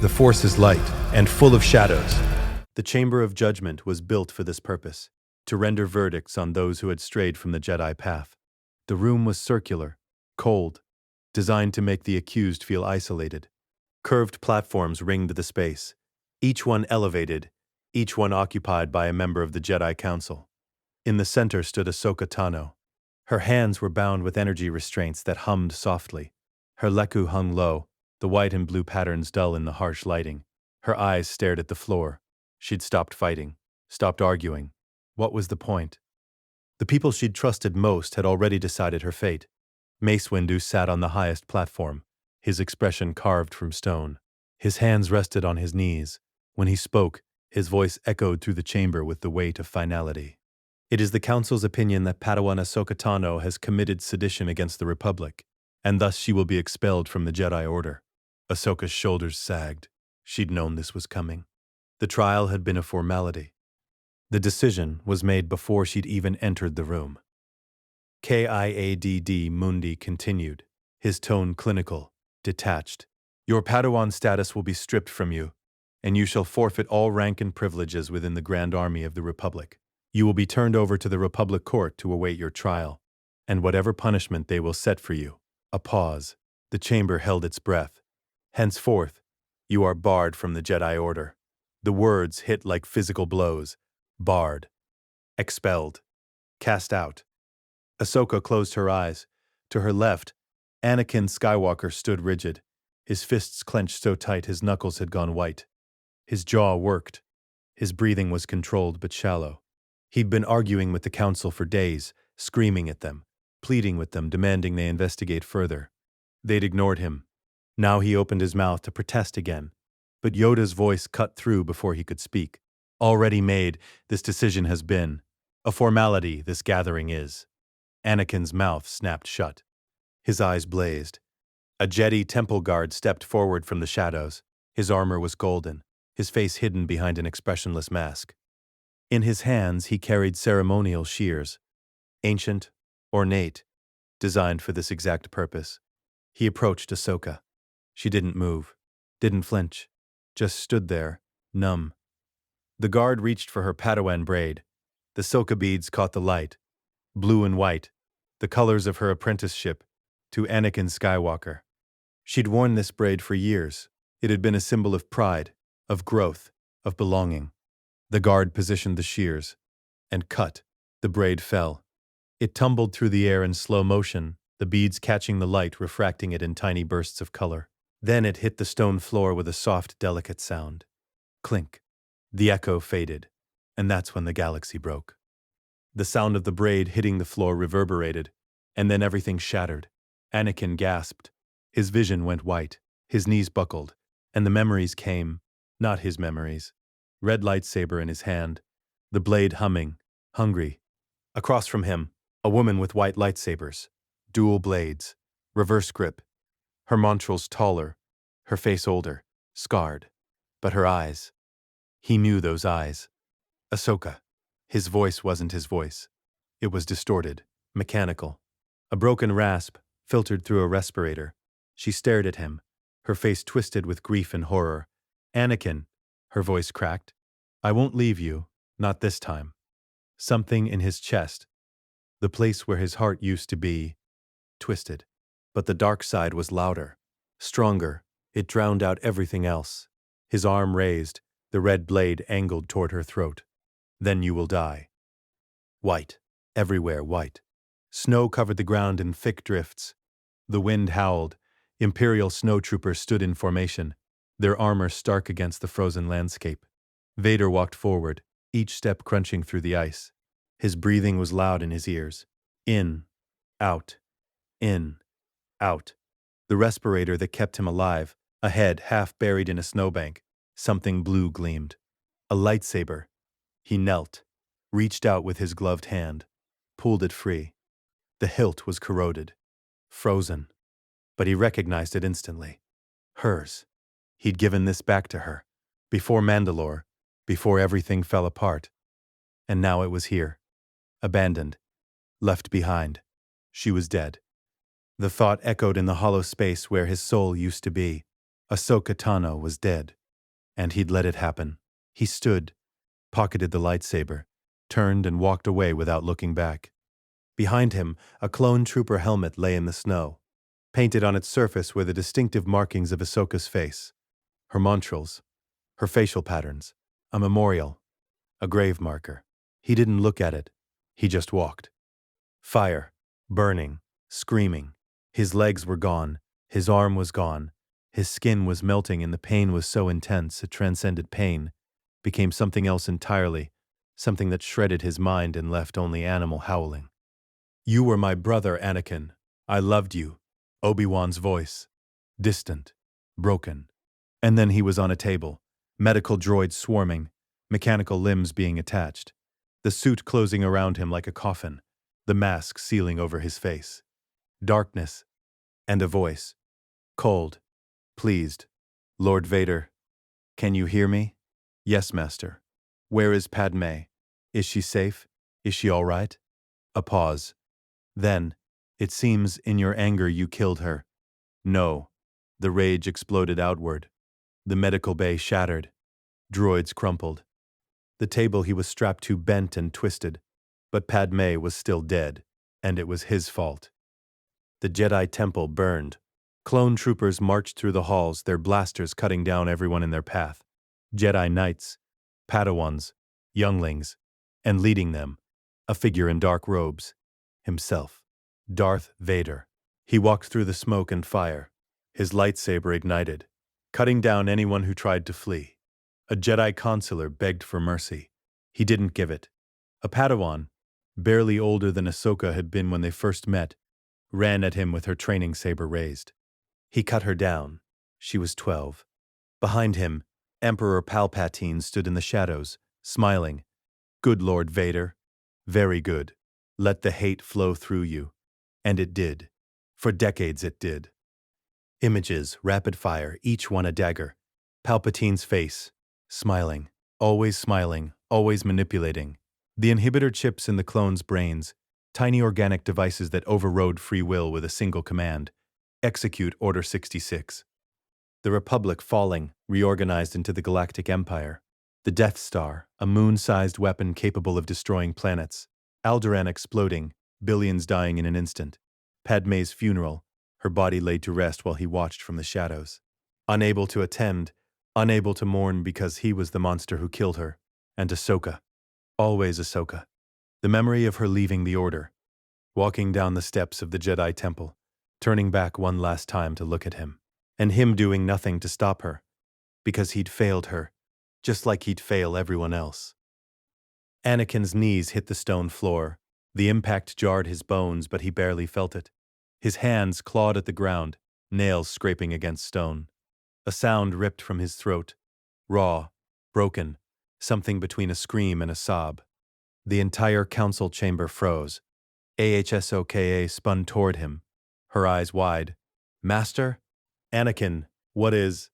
The Force is light and full of shadows. The Chamber of Judgment was built for this purpose, to render verdicts on those who had strayed from the Jedi path. The room was circular, cold, designed to make the accused feel isolated. Curved platforms ringed the space, each one elevated, each one occupied by a member of the Jedi Council. In the center stood Ahsoka Tano. Her hands were bound with energy restraints that hummed softly. Her lekku hung low, the white and blue patterns dull in the harsh lighting. Her eyes stared at the floor. She'd stopped fighting, stopped arguing. What was the point? The people she'd trusted most had already decided her fate. Mace Windu sat on the highest platform, his expression carved from stone. His hands rested on his knees. When he spoke, his voice echoed through the chamber with the weight of finality. It is the Council's opinion that Padawan Ahsoka Tano has committed sedition against the Republic, and thus she will be expelled from the Jedi Order. Ahsoka's shoulders sagged. She'd known this was coming. The trial had been a formality. The decision was made before she'd even entered the room. Kiadd Mundi continued, his tone clinical, detached. Your Padawan status will be stripped from you, and you shall forfeit all rank and privileges within the Grand Army of the Republic. You will be turned over to the Republic Court to await your trial, and whatever punishment they will set for you. A pause. The chamber held its breath. Henceforth, you are barred from the Jedi Order. The words hit like physical blows. Barred. Expelled. Cast out. Ahsoka closed her eyes. To her left, Anakin Skywalker stood rigid, his fists clenched so tight his knuckles had gone white. His jaw worked. His breathing was controlled but shallow. He'd been arguing with the Council for days, screaming at them, pleading with them, demanding they investigate further. They'd ignored him. Now he opened his mouth to protest again, but Yoda's voice cut through before he could speak. Already made, this decision has been. A formality this gathering is. Anakin's mouth snapped shut. His eyes blazed. A Jedi temple guard stepped forward from the shadows. His armor was golden, his face hidden behind an expressionless mask. In his hands he carried ceremonial shears, ancient, ornate, designed for this exact purpose. He approached Ahsoka. She didn't move, didn't flinch, just stood there, numb. The guard reached for her Padawan braid. The silka beads caught the light, blue and white, the colors of her apprenticeship to Anakin Skywalker. She'd worn this braid for years. It had been a symbol of pride, of growth, of belonging. The guard positioned the shears, and cut. The braid fell. It tumbled through the air in slow motion, the beads catching the light, refracting it in tiny bursts of color. Then it hit the stone floor with a soft, delicate sound. Clink. The echo faded, and that's when the galaxy broke. The sound of the braid hitting the floor reverberated, and then everything shattered. Anakin gasped. His vision went white, his knees buckled, and the memories came, not his memories. Red lightsaber in his hand, the blade humming, hungry. Across from him, a woman with white lightsabers, dual blades, reverse grip. Her montrals taller, her face older, scarred. But her eyes. He knew those eyes. Ahsoka. His voice wasn't his voice. It was distorted, mechanical. A broken rasp filtered through a respirator. She stared at him, her face twisted with grief and horror. Anakin, her voice cracked. I won't leave you, not this time. Something in his chest, the place where his heart used to be, twisted. But the dark side was louder, stronger. It drowned out everything else. His arm raised, the red blade angled toward her throat. Then you will die. White, everywhere white. Snow covered the ground in thick drifts. The wind howled. Imperial snowtroopers stood in formation, their armor stark against the frozen landscape. Vader walked forward, each step crunching through the ice. His breathing was loud in his ears. In, out, in, out. The respirator that kept him alive, a head half buried in a snowbank. Something blue gleamed. A lightsaber. He knelt, reached out with his gloved hand, pulled it free. The hilt was corroded, frozen, but he recognized it instantly. Hers. He'd given this back to her, before Mandalore, before everything fell apart. And now it was here, abandoned, left behind. She was dead. The thought echoed in the hollow space where his soul used to be. Ahsoka Tano was dead, and he'd let it happen. He stood, pocketed the lightsaber, turned and walked away without looking back. Behind him, a clone trooper helmet lay in the snow. Painted on its surface were the distinctive markings of Ahsoka's face, her montrals, her facial patterns, a memorial, a grave marker. He didn't look at it. He just walked. Fire, burning, screaming. His legs were gone. His arm was gone. His skin was melting and the pain was so intense it transcended pain, became something else entirely, something that shredded his mind and left only animal howling. "You were my brother, Anakin. I loved you." Obi-Wan's voice. Distant. Broken. And then he was on a table. Medical droids swarming. Mechanical limbs being attached. The suit closing around him like a coffin. The mask sealing over his face. Darkness. And a voice. Cold. Pleased. "Lord Vader. Can you hear me?" "Yes, Master." "Where is Padme? Is she safe? Is she all right?" A pause. Then, "It seems in your anger you killed her." "No." The rage exploded outward. The medical bay shattered. Droids crumpled. The table he was strapped to bent and twisted. But Padme was still dead, and it was his fault. The Jedi Temple burned. Clone troopers marched through the halls, their blasters cutting down everyone in their path. Jedi Knights, Padawans, younglings, and leading them, a figure in dark robes, himself, Darth Vader. He walked through the smoke and fire, his lightsaber ignited, cutting down anyone who tried to flee. A Jedi Councilor begged for mercy. He didn't give it. A Padawan, barely older than Ahsoka had been when they first met, ran at him with her training saber raised. He cut her down. She was 12. Behind him, Emperor Palpatine stood in the shadows, smiling. "Good Lord Vader. Very good. Let the hate flow through you." And it did. For decades it did. Images, rapid fire, each one a dagger. Palpatine's face, smiling, always manipulating. The inhibitor chips in the clones' brains, tiny organic devices that overrode free will with a single command. Execute Order 66. The Republic falling, reorganized into the Galactic Empire. The Death Star, a moon-sized weapon capable of destroying planets. Alderaan exploding, billions dying in an instant. Padme's funeral, her body laid to rest while he watched from the shadows. Unable to attend, unable to mourn because he was the monster who killed her. And Ahsoka. Always Ahsoka. The memory of her leaving the Order. Walking down the steps of the Jedi Temple, turning back one last time to look at him. And him doing nothing to stop her. Because he'd failed her, just like he'd fail everyone else. Anakin's knees hit the stone floor. The impact jarred his bones, but he barely felt it. His hands clawed at the ground, nails scraping against stone. A sound ripped from his throat. Raw, broken, something between a scream and a sob. The entire council chamber froze. Ahsoka spun toward him, her eyes wide. "Master? Anakin, what is—"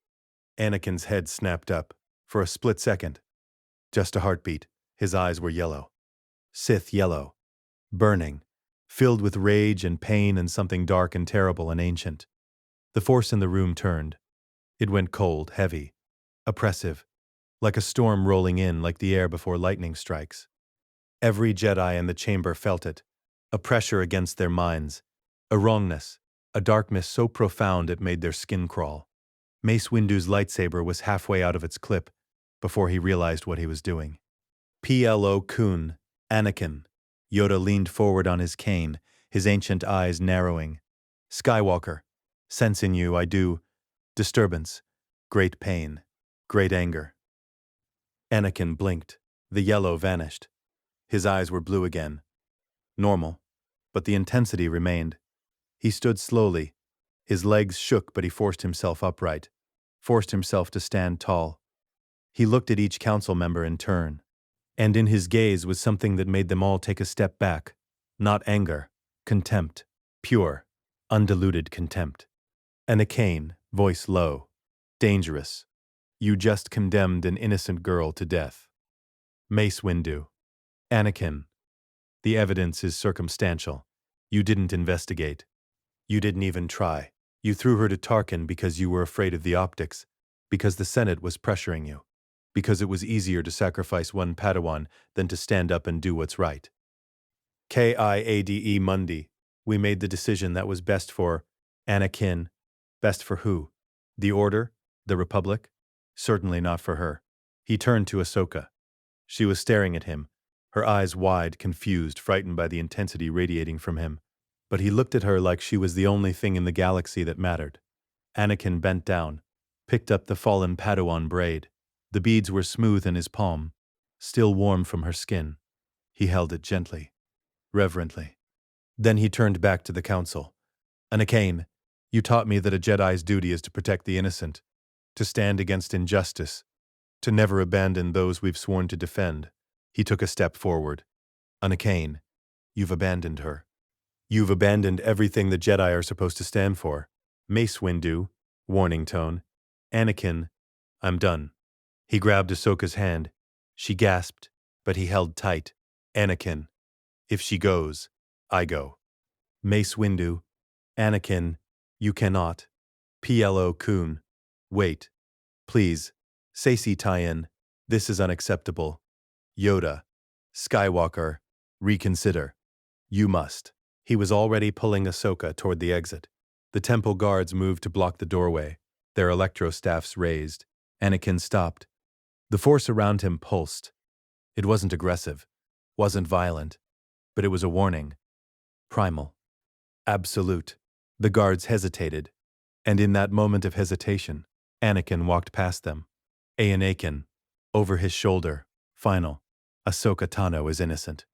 Anakin's head snapped up, for a split second. Just a heartbeat. His eyes were yellow. Sith yellow. Burning. Filled with rage and pain and something dark and terrible and ancient. The force in the room turned. It went cold, heavy, oppressive, like a storm rolling in, like the air before lightning strikes. Every Jedi in the chamber felt it, a pressure against their minds, a wrongness, a darkness so profound it made their skin crawl. Mace Windu's lightsaber was halfway out of its clip before he realized what he was doing. Plo Koon, Anakin. Yoda leaned forward on his cane, his ancient eyes narrowing. "Skywalker, sense in you, I do. Disturbance, great pain, great anger." Anakin blinked. The yellow vanished. His eyes were blue again. Normal, but the intensity remained. He stood slowly. His legs shook, but he forced himself upright, forced himself to stand tall. He looked at each council member in turn. And in his gaze was something that made them all take a step back. Not anger, contempt, pure, undiluted contempt. And a cane, voice low. "Dangerous. You just condemned an innocent girl to death." Mace Windu. "Anakin. The evidence is circumstantial. You didn't investigate. You didn't even try. You threw her to Tarkin because you were afraid of the optics, because the Senate was pressuring you, because it was easier to sacrifice one Padawan than to stand up and do what's right. Kiade Mundi, we made the decision that was best for Anakin. Best for who? The Order? The Republic? Certainly not for her. He turned to Ahsoka. She was staring at him, her eyes wide, confused, frightened by the intensity radiating from him. But he looked at her like she was the only thing in the galaxy that mattered. Anakin bent down, picked up the fallen Padawan braid. The beads were smooth in his palm, still warm from her skin. He held it gently, reverently. Then he turned back to the council. Anakin, you taught me that a Jedi's duty is to protect the innocent, to stand against injustice, to never abandon those we've sworn to defend. He took a step forward. Anakin, you've abandoned her. You've abandoned everything the Jedi are supposed to stand for. Mace Windu, warning tone. Anakin, I'm done. He grabbed Ahsoka's hand. She gasped, but he held tight. Anakin, if she goes, I go. Mace Windu, Anakin, you cannot. Plo-kun, wait. Please, Saci Tyen, this is unacceptable. Yoda, Skywalker, reconsider. You must. He was already pulling Ahsoka toward the exit. The temple guards moved to block the doorway, their electro-staffs raised. Anakin stopped. The force around him pulsed. It wasn't aggressive, wasn't violent, but it was a warning. Primal. Absolute. The guards hesitated, and in that moment of hesitation, Anakin walked past them. Anakin, over his shoulder, final. Ahsoka Tano is innocent.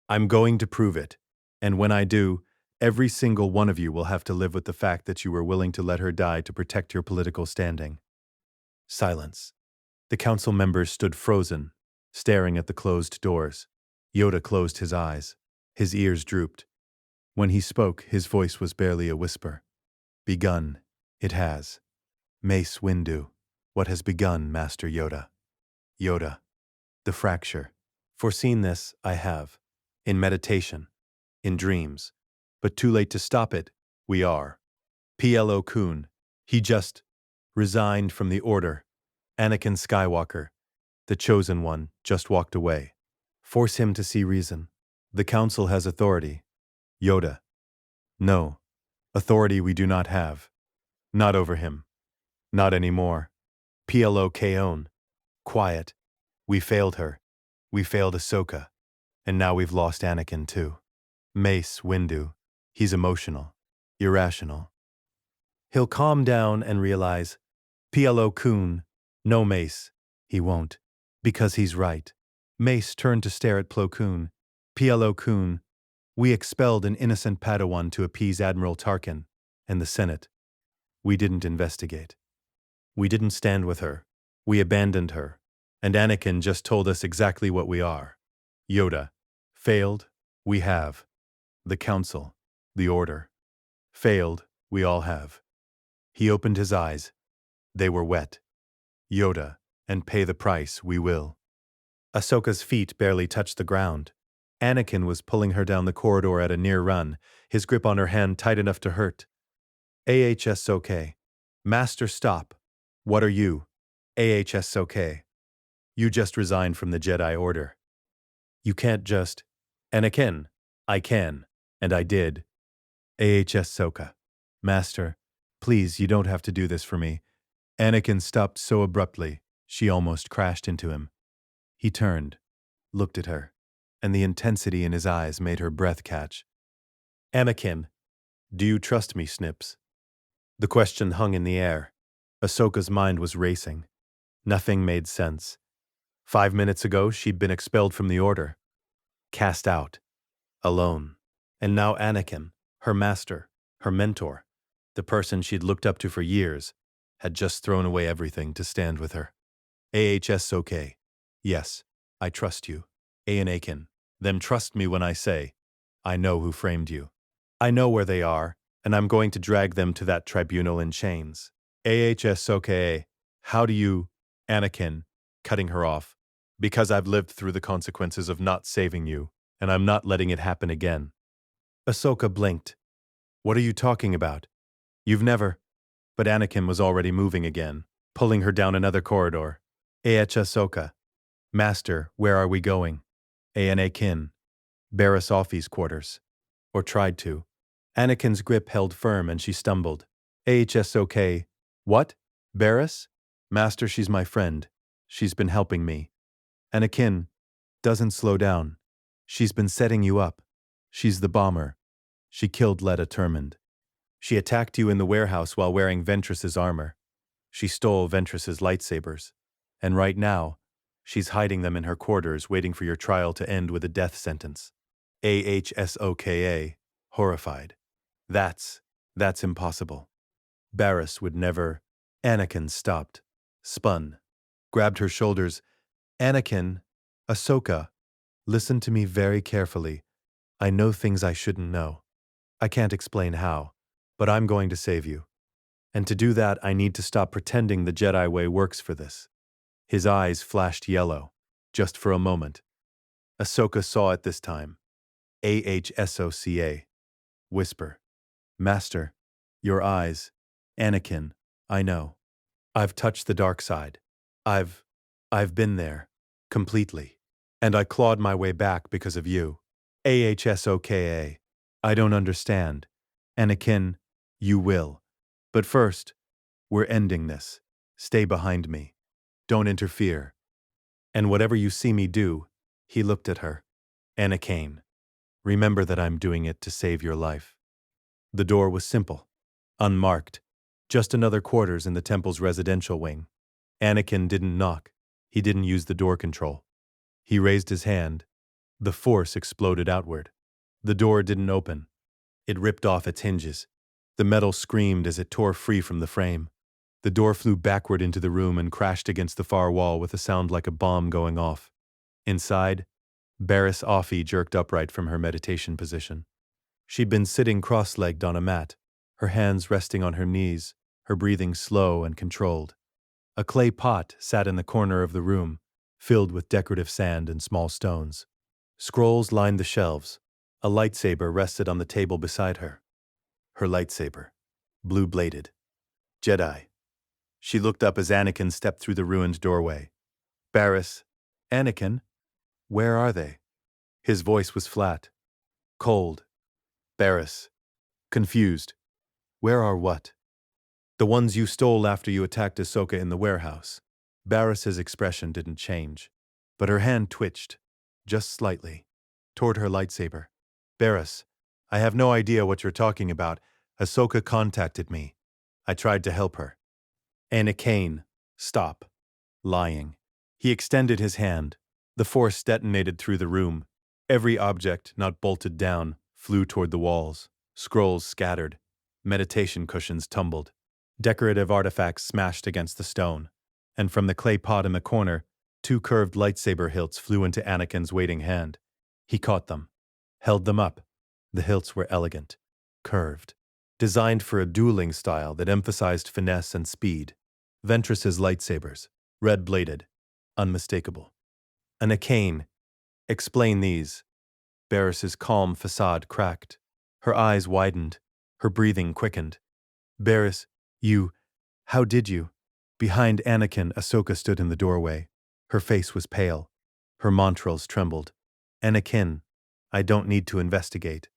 I'm going to prove it, and when I do, every single one of you will have to live with the fact that you were willing to let her die to protect your political standing. Silence. The council members stood frozen, staring at the closed doors. Yoda closed his eyes. His ears drooped. When he spoke, his voice was barely a whisper. Begun. It has. Mace Windu. What has begun, Master Yoda? Yoda. The fracture. Foreseen this, I have. In meditation. In dreams. But too late to stop it. We are. Plo-kun. He just resigned from the Order. Anakin Skywalker, the chosen one, just walked away. Force him to see reason. The council has authority. Yoda. No. Authority we do not have. Not over him. Not anymore. Plo-kun. Quiet. We failed her. We failed Ahsoka. And now we've lost Anakin too. Mace Windu. He's emotional. Irrational. He'll calm down and realize, Plo-kun. No, Mace. He won't. Because he's right. Mace turned to stare at Plo-kun. Plo-kun. We expelled an innocent Padawan to appease Admiral Tarkin and the Senate. We didn't investigate. We didn't stand with her. We abandoned her. And Anakin just told us exactly what we are. Yoda. Failed? We have. The Council. The Order. Failed? We all have. He opened his eyes. They were wet. Yoda, and pay the price, we will. Ahsoka's feet barely touched the ground. Anakin was pulling her down the corridor at a near run, his grip on her hand tight enough to hurt. Ahsoka. Master, stop. What are you? Ahsoka. You just resigned from the Jedi Order. You can't just. Anakin. I can, and I did. Ahsoka. Master, please, you don't have to do this for me. Anakin stopped so abruptly, she almost crashed into him. He turned, looked at her, and the intensity in his eyes made her breath catch. Anakin, do you trust me, Snips? The question hung in the air. Ahsoka's mind was racing. Nothing made sense. 5 minutes ago, she'd been expelled from the Order. Cast out. Alone. And now Anakin, her master, her mentor, the person she'd looked up to for years, had just thrown away everything to stand with her. Ahsoka. Yes, I trust you. Anakin. Then trust me when I say, I know who framed you. I know where they are, and I'm going to drag them to that tribunal in chains. Ahsoka. How do you, Anakin, cutting her off, because I've lived through the consequences of not saving you, and I'm not letting it happen again. Ahsoka blinked. What are you talking about? You've never. But Anakin was already moving again, pulling her down another corridor. Ahsoka. Master, where are we going? Anakin. Barriss Offie's quarters. Or tried to. Anakin's grip held firm and she stumbled. Ahsoka. What? Barriss? Master, she's my friend. She's been helping me. Anakin. Doesn't slow down. She's been setting you up. She's the bomber. She killed Letta Termund. She attacked you in the warehouse while wearing Ventress's armor. She stole Ventress's lightsabers. And right now, she's hiding them in her quarters waiting for your trial to end with a death sentence. Ahsoka, horrified. That's impossible. Barriss would never. Anakin stopped, spun, grabbed her shoulders. Anakin, Ahsoka, listen to me very carefully. I know things I shouldn't know. I can't explain how, but I'm going to save you. And to do that, I need to stop pretending the Jedi way works for this. His eyes flashed yellow, just for a moment. Ahsoka saw it this time. Ahsoka. Whisper. Master, your eyes. Anakin, I know. I've touched the dark side. I've been there. Completely. And I clawed my way back because of you. Ahsoka. I don't understand. Anakin, you will. But first, we're ending this. Stay behind me. Don't interfere. And whatever you see me do, he looked at her. Anakin, remember that I'm doing it to save your life. The door was simple, unmarked, just another quarters in the temple's residential wing. Anakin didn't knock. He didn't use the door control. He raised his hand. The force exploded outward. The door didn't open. It ripped off its hinges. The metal screamed as it tore free from the frame. The door flew backward into the room and crashed against the far wall with a sound like a bomb going off. Inside, Barriss Offie jerked upright from her meditation position. She'd been sitting cross-legged on a mat, her hands resting on her knees, her breathing slow and controlled. A clay pot sat in the corner of the room, filled with decorative sand and small stones. Scrolls lined the shelves. A lightsaber rested on the table beside her. Her lightsaber, blue-bladed. Jedi. She looked up as Anakin stepped through the ruined doorway. Barriss, Anakin, where are they? His voice was flat, cold. Barriss, confused. Where are what? The ones you stole after you attacked Ahsoka in the warehouse. Barriss's expression didn't change, but her hand twitched, just slightly, toward her lightsaber. Barriss, I have no idea what you're talking about. Ahsoka contacted me. I tried to help her. Anakin, stop. Lying. He extended his hand. The force detonated through the room. Every object not bolted down flew toward the walls. Scrolls scattered. Meditation cushions tumbled. Decorative artifacts smashed against the stone. And from the clay pot in the corner, 2 curved lightsaber hilts flew into Anakin's waiting hand. He caught them. Held them up. The hilts were elegant. Curved. Designed for a dueling style that emphasized finesse and speed. Ventress's lightsabers. Red-bladed. Unmistakable. Anakin, explain these. Barriss's calm facade cracked. Her eyes widened. Her breathing quickened. Barriss, how did you? Behind Anakin, Ahsoka stood in the doorway. Her face was pale. Her montrals trembled. Anakin, I don't need to investigate.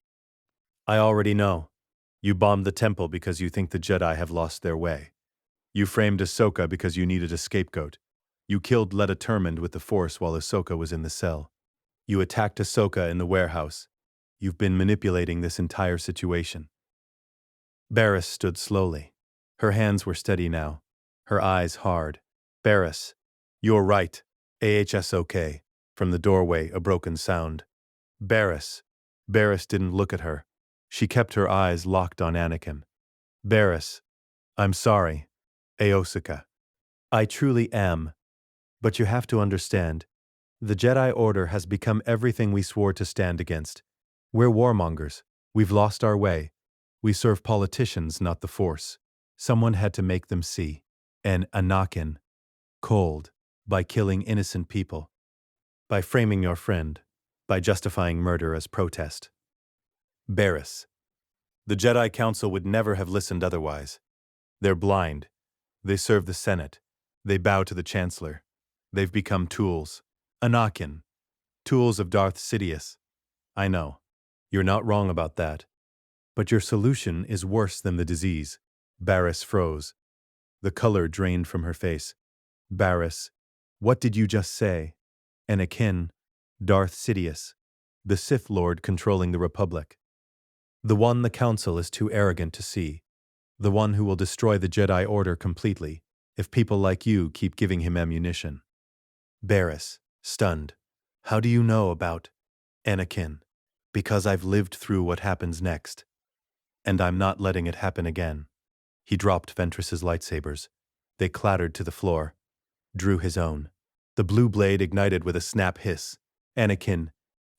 I already know. You bombed the temple because you think the Jedi have lost their way. You framed Ahsoka because you needed a scapegoat. You killed Letta Termund with the Force while Ahsoka was in the cell. You attacked Ahsoka in the warehouse. You've been manipulating this entire situation. Barriss stood slowly. Her hands were steady now, her eyes hard. Barriss, you're right. Ahsoka. From the doorway, a broken sound. Barriss. Barriss didn't look at her. She kept her eyes locked on Anakin. Barriss, I'm sorry. Ahsoka. I truly am. But you have to understand, the Jedi Order has become everything we swore to stand against. We're warmongers. We've lost our way. We serve politicians, not the Force. Someone had to make them see. And Anakin. Cold. By killing innocent people. By framing your friend. By justifying murder as protest. Barriss. The Jedi Council would never have listened otherwise. They're blind. They serve the Senate. They bow to the Chancellor. They've become tools. Anakin. Tools of Darth Sidious. I know. You're not wrong about that. But your solution is worse than the disease. Barriss froze. The color drained from her face. Barriss, what did you just say? Anakin, Darth Sidious, the Sith Lord controlling the Republic. The one the Council is too arrogant to see. The one who will destroy the Jedi Order completely, if people like you keep giving him ammunition. Barriss, stunned. How do you know about Anakin? Because I've lived through what happens next. And I'm not letting it happen again. He dropped Ventress's lightsabers. They clattered to the floor. Drew his own. The blue blade ignited with a snap hiss. Anakin,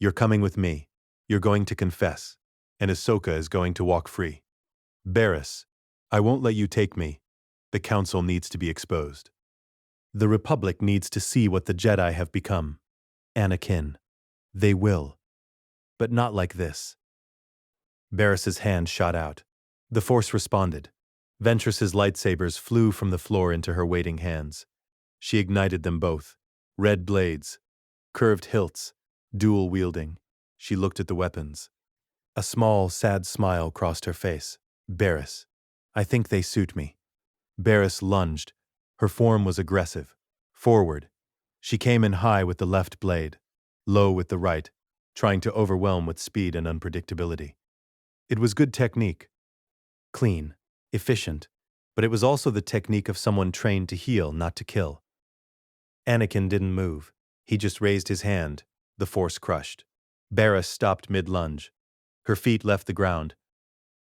you're coming with me. You're going to confess. And Ahsoka is going to walk free. Barriss, I won't let you take me. The Council needs to be exposed. The Republic needs to see what the Jedi have become. Anakin, they will. But not like this. Barriss's hand shot out. The Force responded. Ventress's lightsabers flew from the floor into her waiting hands. She ignited them both. Red blades. Curved hilts. Dual wielding. She looked at the weapons. A small, sad smile crossed her face. Barriss, I think they suit me. Barriss lunged. Her form was aggressive. Forward. She came in high with the left blade. Low with the right, trying to overwhelm with speed and unpredictability. It was good technique. Clean. Efficient. But it was also the technique of someone trained to heal, not to kill. Anakin didn't move. He just raised his hand. The Force crushed. Barriss stopped mid-lunge. Her feet left the ground.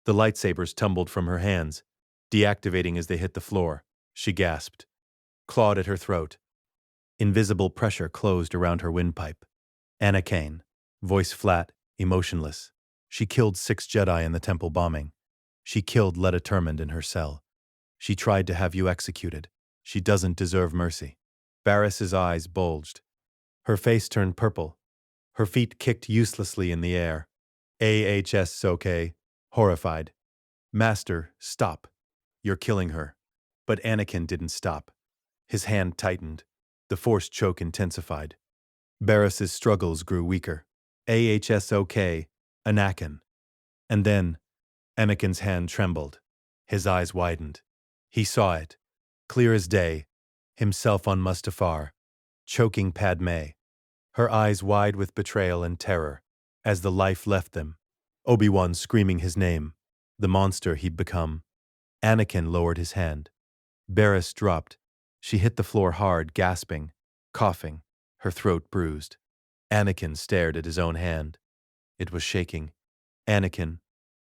The lightsabers tumbled from her hands, deactivating as they hit the floor. She gasped. Clawed at her throat. Invisible pressure closed around her windpipe. Anakin, voice flat, emotionless. She killed 6 Jedi in the temple bombing. She killed Letta Termund in her cell. She tried to have you executed. She doesn't deserve mercy. Barriss's eyes bulged. Her face turned purple. Her feet kicked uselessly in the air. Ahsoka, horrified. Master, stop. You're killing her. But Anakin didn't stop. His hand tightened. The Force choke intensified. Barriss's struggles grew weaker. Ahsoka, Anakin. And then, Anakin's hand trembled. His eyes widened. He saw it, clear as day, himself on Mustafar, choking Padme, her eyes wide with betrayal and terror, as the life left them. Obi-Wan screaming his name, the monster he'd become. Anakin lowered his hand. Barriss dropped. She hit the floor hard, gasping, coughing, her throat bruised. Anakin stared at his own hand. It was shaking. Anakin,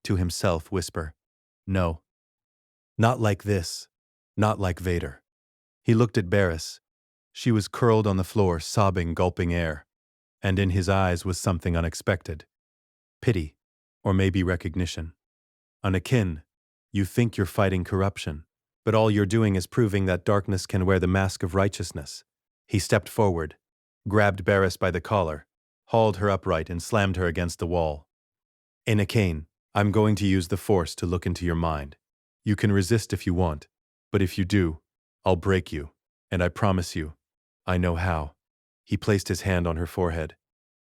to himself, whisper, "No. Not like this. Not like Vader." He looked at Barriss. She was curled on the floor, sobbing, gulping air. And in his eyes was something unexpected. Pity, or maybe recognition. Anakin, you think you're fighting corruption, but all you're doing is proving that darkness can wear the mask of righteousness. He stepped forward, grabbed Barriss by the collar, hauled her upright and slammed her against the wall. Anakin, I'm going to use the Force to look into your mind. You can resist if you want, but if you do, I'll break you, and I promise you, I know how. He placed his hand on her forehead.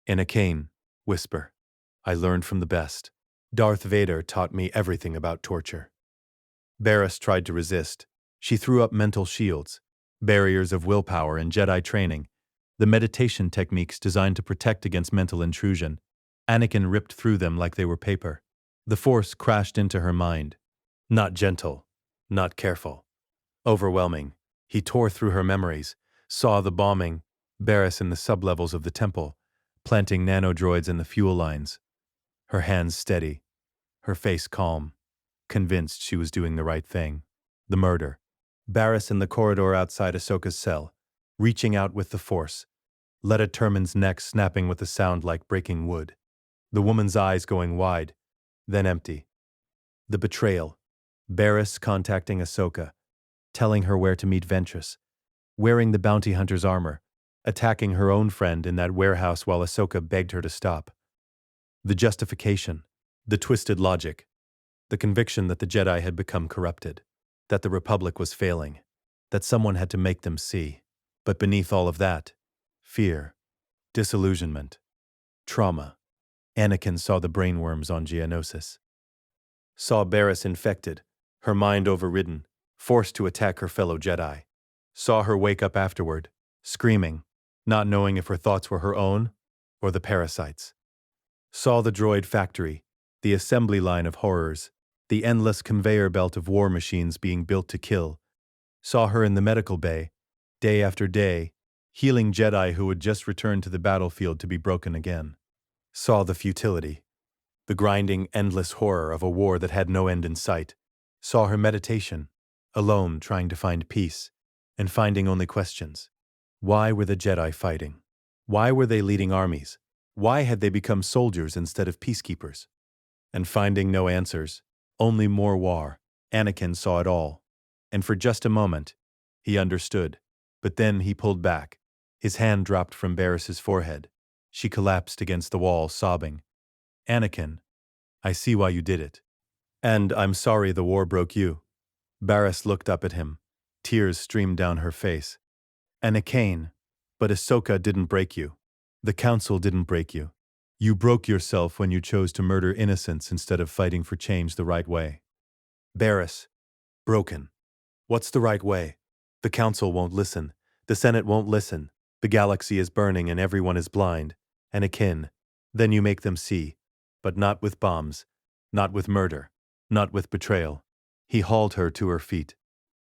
Anakin, whisper. I learned from the best. Darth Vader taught me everything about torture. Barriss tried to resist. She threw up mental shields, barriers of willpower and Jedi training, the meditation techniques designed to protect against mental intrusion. Anakin ripped through them like they were paper. The Force crashed into her mind. Not gentle, not careful. Overwhelming. He tore through her memories, saw the bombing, Barriss in the sublevels of the temple, planting nanodroids in the fuel lines. Her hands steady, her face calm, convinced she was doing the right thing. The murder. Barriss in the corridor outside Ahsoka's cell, reaching out with the Force. Letta Termund's neck snapping with a sound like breaking wood. The woman's eyes going wide, then empty. The betrayal. Barriss contacting Ahsoka, telling her where to meet Ventress, wearing the bounty hunter's armor, attacking her own friend in that warehouse while Ahsoka begged her to stop. The justification, the twisted logic. The conviction that the Jedi had become corrupted, that the Republic was failing, that someone had to make them see. But beneath all of that, fear, disillusionment, trauma. Anakin saw the brainworms on Geonosis. Saw Barriss infected, her mind overridden, forced to attack her fellow Jedi. Saw her wake up afterward, screaming, not knowing if her thoughts were her own or the parasites. Saw the droid factory, the assembly line of horrors, the endless conveyor belt of war machines being built to kill. Saw her in the medical bay, day after day, healing Jedi who had just returned to the battlefield to be broken again. Saw the futility, the grinding, endless horror of a war that had no end in sight. Saw her meditation, alone trying to find peace, and finding only questions. Why were the Jedi fighting? Why were they leading armies? Why had they become soldiers instead of peacekeepers? And finding no answers, only more war, Anakin saw it all. And for just a moment, he understood. But then he pulled back. His hand dropped from Barriss's forehead. She collapsed against the wall, sobbing. Anakin, I see why you did it. And I'm sorry the war broke you. Barriss looked up at him. Tears streamed down her face. Anakin, but Ahsoka didn't break you. The Council didn't break you. You broke yourself when you chose to murder innocents instead of fighting for change the right way. Barriss, broken. What's the right way? The Council won't listen. The Senate won't listen. The galaxy is burning and everyone is blind. Anakin, then you make them see. But not with bombs. Not with murder. Not with betrayal. He hauled her to her feet.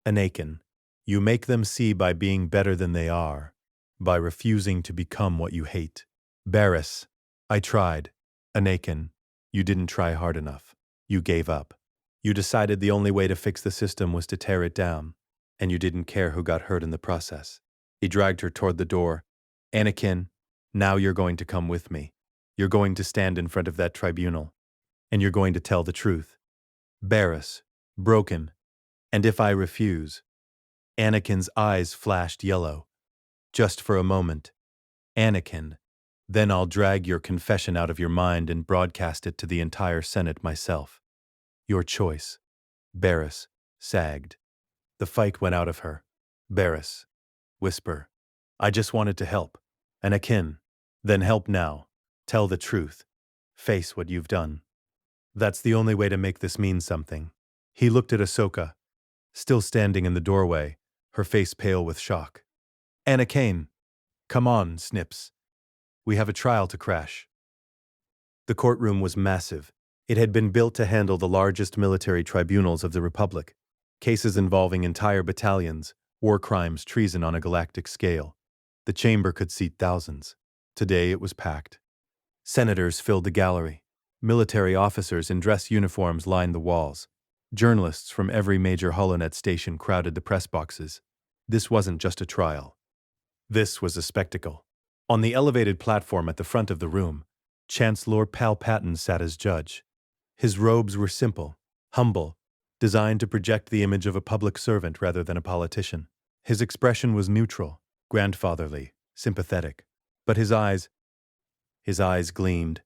Anakin, you make them see by being better than they are. By refusing to become what you hate. Barriss, I tried. Anakin, you didn't try hard enough. You gave up. You decided the only way to fix the system was to tear it down, and you didn't care who got hurt in the process. He dragged her toward the door. Anakin, now you're going to come with me. You're going to stand in front of that tribunal, and you're going to tell the truth. Barriss, broken. And if I refuse? Anakin's eyes flashed yellow. Just for a moment. Anakin, then I'll drag your confession out of your mind and broadcast it to the entire Senate myself. Your choice. Barriss sagged. The fight went out of her. Barriss, whisper. I just wanted to help. Anakin, then help now. Tell the truth. Face what you've done. That's the only way to make this mean something. He looked at Ahsoka, still standing in the doorway, her face pale with shock. Anakin, come on, Snips. We have a trial to crash. The courtroom was massive. It had been built to handle the largest military tribunals of the Republic, cases involving entire battalions, war crimes, treason on a galactic scale. The chamber could seat thousands. Today it was packed. Senators filled the gallery. Military officers in dress uniforms lined the walls. Journalists from every major holonet station crowded the press boxes. This wasn't just a trial. This was a spectacle. On the elevated platform at the front of the room, Chancellor Palpatine sat as judge. His robes were simple, humble, designed to project the image of a public servant rather than a politician. His expression was neutral, grandfatherly, sympathetic. But his eyes gleamed.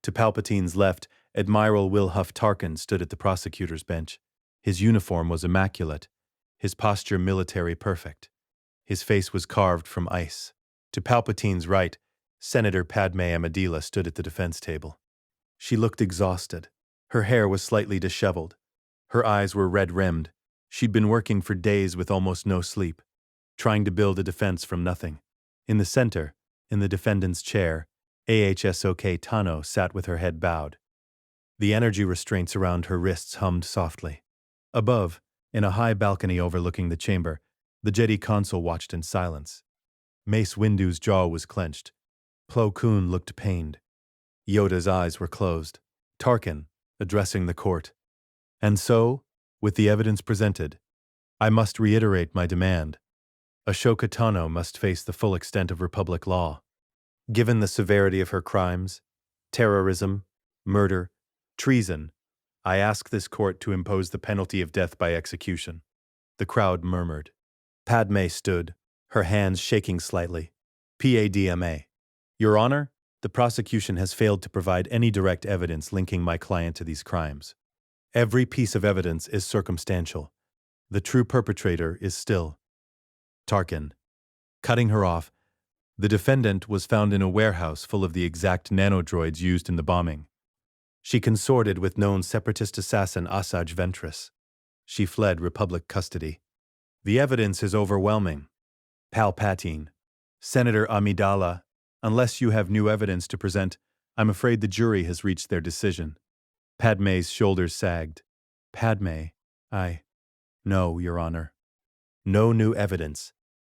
To Palpatine's left, Admiral Wilhuff Tarkin stood at the prosecutor's bench. His uniform was immaculate, his posture military perfect. His face was carved from ice. To Palpatine's right, Senator Padme Amidala stood at the defense table. She looked exhausted. Her hair was slightly disheveled. Her eyes were red-rimmed. She'd been working for days with almost no sleep, trying to build a defense from nothing. In the center, in the defendant's chair, Ahsoka Tano sat with her head bowed. The energy restraints around her wrists hummed softly. Above, in a high balcony overlooking the chamber, the Jedi Council watched in silence. Mace Windu's jaw was clenched. Plo Koon looked pained. Yoda's eyes were closed. Tarkin, addressing the court. And so, with the evidence presented, I must reiterate my demand. Ashoka Tano must face the full extent of Republic law. Given the severity of her crimes, terrorism, murder, treason, I ask this court to impose the penalty of death by execution. The crowd murmured. Padme stood, her hands shaking slightly. Padma. Your Honor, the prosecution has failed to provide any direct evidence linking my client to these crimes. Every piece of evidence is circumstantial. The true perpetrator is still Tarkin. Cutting her off, the defendant was found in a warehouse full of the exact nanodroids used in the bombing. She consorted with known separatist assassin Asajj Ventress. She fled Republic custody. The evidence is overwhelming. Palpatine. Senator Amidala, unless you have new evidence to present, I'm afraid the jury has reached their decision. Padme's shoulders sagged. Padme, No, Your Honor. No new evidence.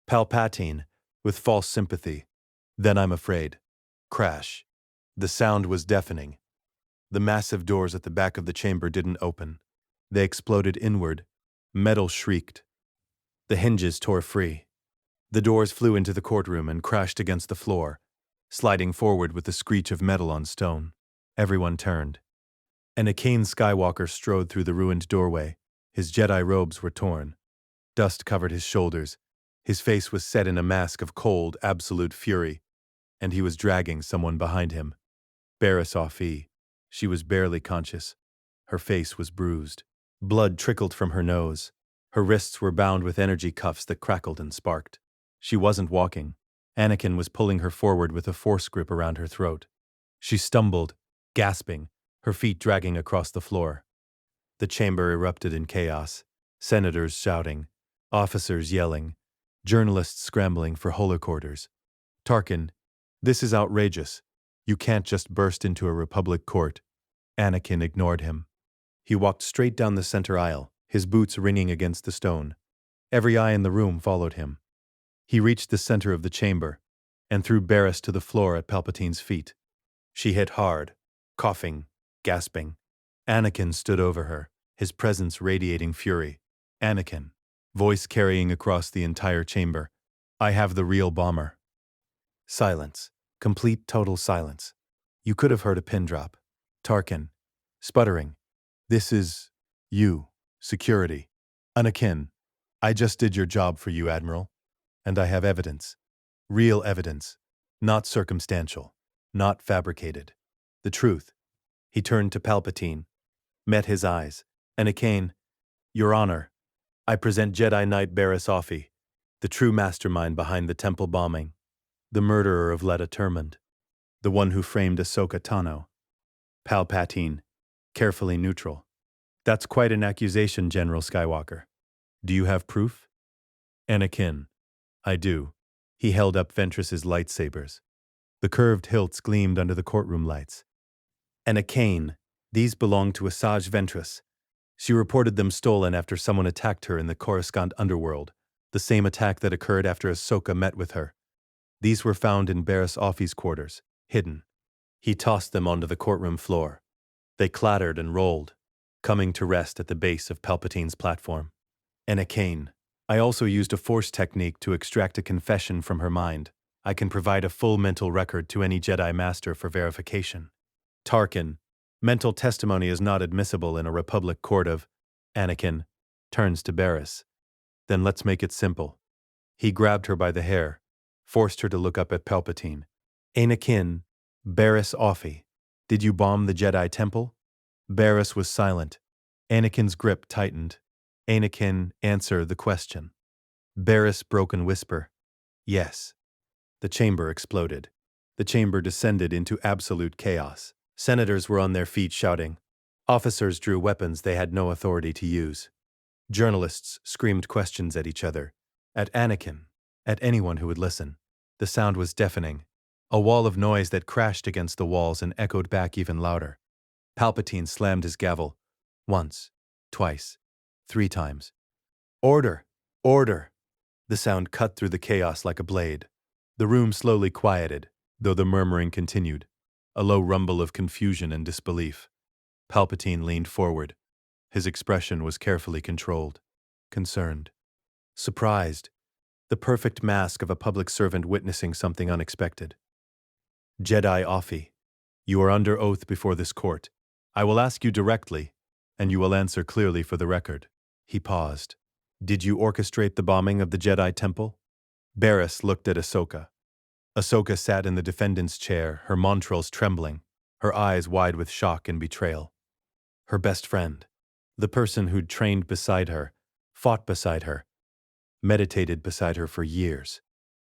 Palpatine, with false sympathy. Then I'm afraid. Crash. The sound was deafening. The massive doors at the back of the chamber didn't open. They exploded inward. Metal shrieked. The hinges tore free. The doors flew into the courtroom and crashed against the floor, sliding forward with the screech of metal on stone. Everyone turned. Anakin Skywalker strode through the ruined doorway. His Jedi robes were torn. Dust covered his shoulders. His face was set in a mask of cold, absolute fury, and he was dragging someone behind him. Barriss Offee. She was barely conscious. Her face was bruised. Blood trickled from her nose. Her wrists were bound with energy cuffs that crackled and sparked. She wasn't walking. Anakin was pulling her forward with a force grip around her throat. She stumbled, gasping, her feet dragging across the floor. The chamber erupted in chaos. Senators shouting, officers yelling, journalists scrambling for holoquarters. Tarkin, this is outrageous. You can't just burst into a Republic court. Anakin ignored him. He walked straight down the center aisle, his boots ringing against the stone. Every eye in the room followed him. He reached the center of the chamber and threw Barriss to the floor at Palpatine's feet. She hit hard, coughing, gasping. Anakin stood over her, his presence radiating fury. Anakin, voice carrying across the entire chamber. I have the real bomber. Silence. Complete total silence. You could have heard a pin drop. Tarkin, sputtering. This is you, security. Anakin, I just did your job for you, Admiral. And I have evidence. Real evidence. Not circumstantial. Not fabricated. The truth. He turned to Palpatine, met his eyes. Anakin, Your Honor, I present Jedi Knight Barriss Offee, the true mastermind behind the temple bombing, the murderer of Letta Termund, the one who framed Ahsoka Tano. Palpatine, carefully neutral. That's quite an accusation, General Skywalker. Do you have proof? Anakin, I do. He held up Ventress's lightsabers. The curved hilts gleamed under the courtroom lights. Anakin, these belong to Asajj Ventress. She reported them stolen after someone attacked her in the Coruscant underworld, the same attack that occurred after Ahsoka met with her. These were found in Barriss Offee's quarters, hidden. He tossed them onto the courtroom floor. They clattered and rolled, coming to rest at the base of Palpatine's platform. Anakin, I also used a force technique to extract a confession from her mind. I can provide a full mental record to any Jedi Master for verification. Tarkin, mental testimony is not admissible in a Republic court of... Anakin turns to Barriss. Then let's make it simple. He grabbed her by the hair, forced her to look up at Palpatine. Anakin, Barriss Offee, did you bomb the Jedi Temple? Barriss was silent. Anakin's grip tightened. Anakin, answer the question. Barriss' broken whisper. Yes. The chamber exploded. The chamber descended into absolute chaos. Senators were on their feet shouting. Officers drew weapons they had no authority to use. Journalists screamed questions at each other, at Anakin, at anyone who would listen. The sound was deafening, a wall of noise that crashed against the walls and echoed back even louder. Palpatine slammed his gavel. Once, twice, 3 times. Order! Order! The sound cut through the chaos like a blade. The room slowly quieted, though the murmuring continued, a low rumble of confusion and disbelief. Palpatine leaned forward. His expression was carefully controlled, concerned, surprised, the perfect mask of a public servant witnessing something unexpected. Jedi Offee, you are under oath before this court. I will ask you directly, and you will answer clearly for the record. He paused. Did you orchestrate the bombing of the Jedi Temple? Barriss looked at Ahsoka. Ahsoka sat in the defendant's chair, her montrals trembling, her eyes wide with shock and betrayal. Her best friend, The person who'd trained beside her, fought beside her, meditated beside her for years.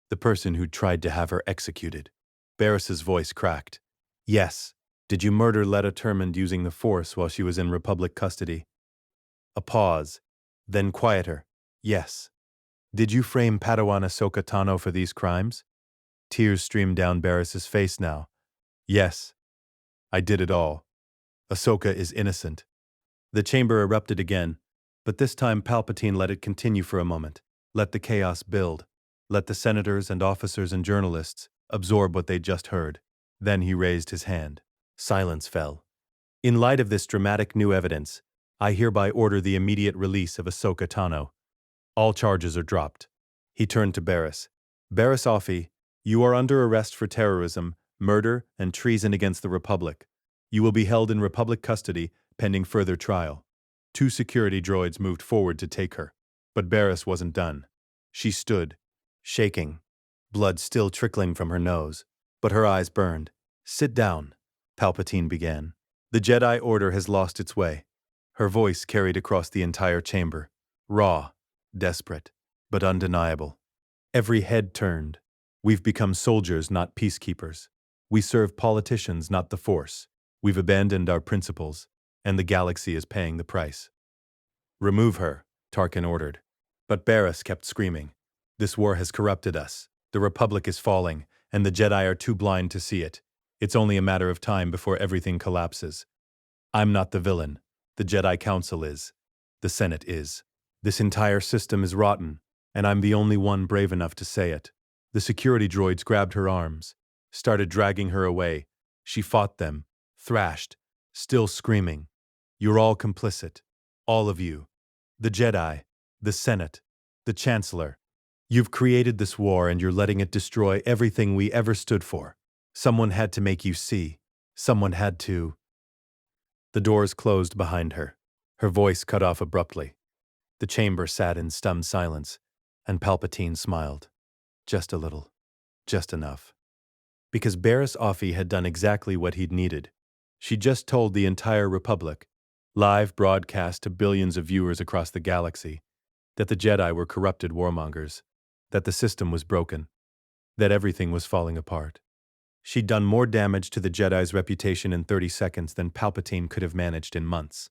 The person who'd tried to have her executed. Barris's voice cracked. Yes. Did you murder Letta Termond using the Force while she was in Republic custody? A pause. Then quieter. Yes. Did you frame Padawan Ahsoka Tano for these crimes? Tears streamed down Barris's face now. Yes. I did it all. Ahsoka is innocent. The chamber erupted again, but this time Palpatine let it continue for a moment. Let the chaos build. Let the senators and officers and journalists absorb what they'd just heard. Then he raised his hand. Silence fell. In light of this dramatic new evidence, I hereby order the immediate release of Ahsoka Tano. All charges are dropped. He turned to Barris. Barris Offee, you are under arrest for terrorism, murder, and treason against the Republic. You will be held in Republic custody pending further trial. 2 security droids moved forward to take her. But Barris wasn't done. She stood, shaking, blood still trickling from her nose, but her eyes burned. Sit down, Palpatine began. The Jedi Order has lost its way. Her voice carried across the entire chamber. Raw, desperate, but undeniable. Every head turned. We've become soldiers, not peacekeepers. We serve politicians, not the Force. We've abandoned our principles, and the galaxy is paying the price. Remove her, Tarkin ordered. But Barris kept screaming. This war has corrupted us. The Republic is falling, and the Jedi are too blind to see it. It's only a matter of time before everything collapses. I'm not the villain. The Jedi Council is. The Senate is. This entire system is rotten, and I'm the only one brave enough to say it. The security droids grabbed her arms, started dragging her away. She fought them, thrashed, still screaming. You're all complicit. All of you. The Jedi, the Senate, the Chancellor. You've created this war and you're letting it destroy everything we ever stood for. Someone had to make you see. Someone had to. The doors closed behind her. Her voice cut off abruptly. The chamber sat in stunned silence, and Palpatine smiled. Just a little. Just enough. Because Barris Offee had done exactly what he'd needed. She just told the entire Republic, live broadcast to billions of viewers across the galaxy, that the Jedi were corrupted warmongers, that the system was broken, that everything was falling apart. She'd done more damage to the Jedi's reputation in 30 seconds than Palpatine could have managed in months.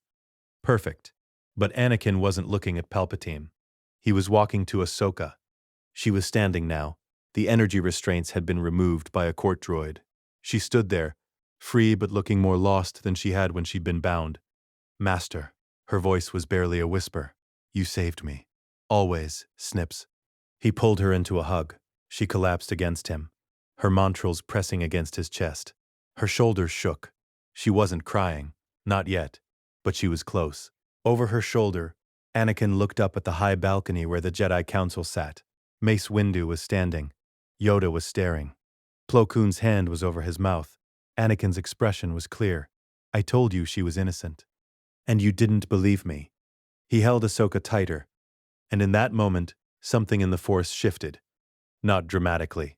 Perfect. But Anakin wasn't looking at Palpatine. He was walking to Ahsoka. She was standing now. The energy restraints had been removed by a court droid. She stood there, free but looking more lost than she had when she'd been bound. Master. Her voice was barely a whisper. You saved me. Always, Snips. He pulled her into a hug. She collapsed against him, her montrals pressing against his chest. Her shoulders shook. She wasn't crying. Not yet. But she was close. Over her shoulder, Anakin looked up at the high balcony where the Jedi Council sat. Mace Windu was standing. Yoda was staring. Plo Koon's hand was over his mouth. Anakin's expression was clear. I told you she was innocent. And you didn't believe me. He held Ahsoka tighter. And in that moment, something in the Force shifted. Not dramatically.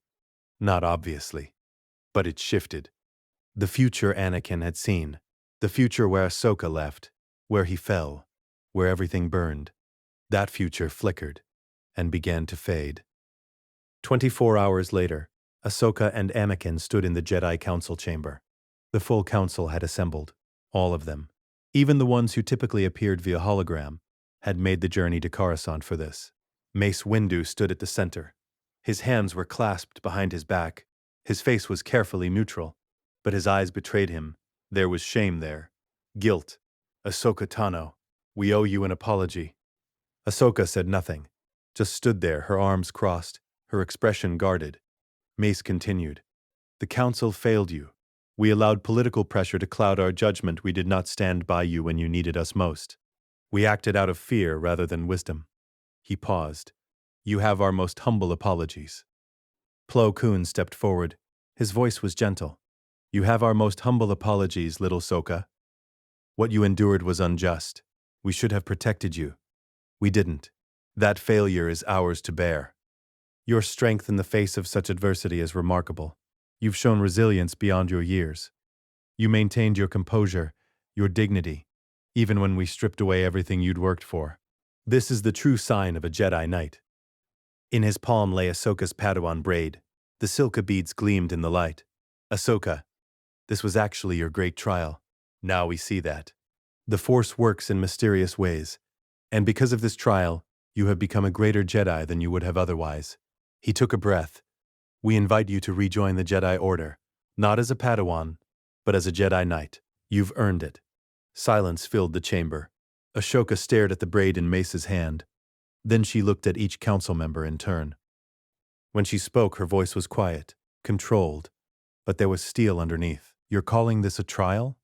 Not obviously. But it shifted. The future Anakin had seen. The future where Ahsoka left. Where he fell. Where everything burned. That future flickered. And began to fade. 24 hours later, Ahsoka and Anakin stood in the Jedi Council chamber. The full council had assembled. All of them. Even the ones who typically appeared via hologram had made the journey to Coruscant for this. Mace Windu stood at the center. His hands were clasped behind his back. His face was carefully neutral, but his eyes betrayed him. There was shame there. Guilt. Ahsoka Tano, we owe you an apology. Ahsoka said nothing, just stood there, her arms crossed, her expression guarded. Mace continued. The council failed you. We allowed political pressure to cloud our judgment. We did not stand by you when you needed us most. We acted out of fear rather than wisdom. He paused. You have our most humble apologies. Plo Koon stepped forward. His voice was gentle. You have our most humble apologies, little Ahsoka. What you endured was unjust. We should have protected you. We didn't. That failure is ours to bear. Your strength in the face of such adversity is remarkable. You've shown resilience beyond your years. You maintained your composure, your dignity. even when we stripped away everything you'd worked for. This is the true sign of a Jedi Knight. In his palm lay Ahsoka's Padawan braid. The silka beads gleamed in the light. Ahsoka, this was actually your great trial. Now we see that. The Force works in mysterious ways, and because of this trial, you have become a greater Jedi than you would have otherwise. He took a breath. We invite you to rejoin the Jedi Order, not as a Padawan, but as a Jedi Knight. You've earned it. Silence filled the chamber. Ashoka stared at the braid in Mace's hand. Then she looked at each council member in turn. When she spoke, her voice was quiet, controlled, but there was steel underneath. You're calling this a trial?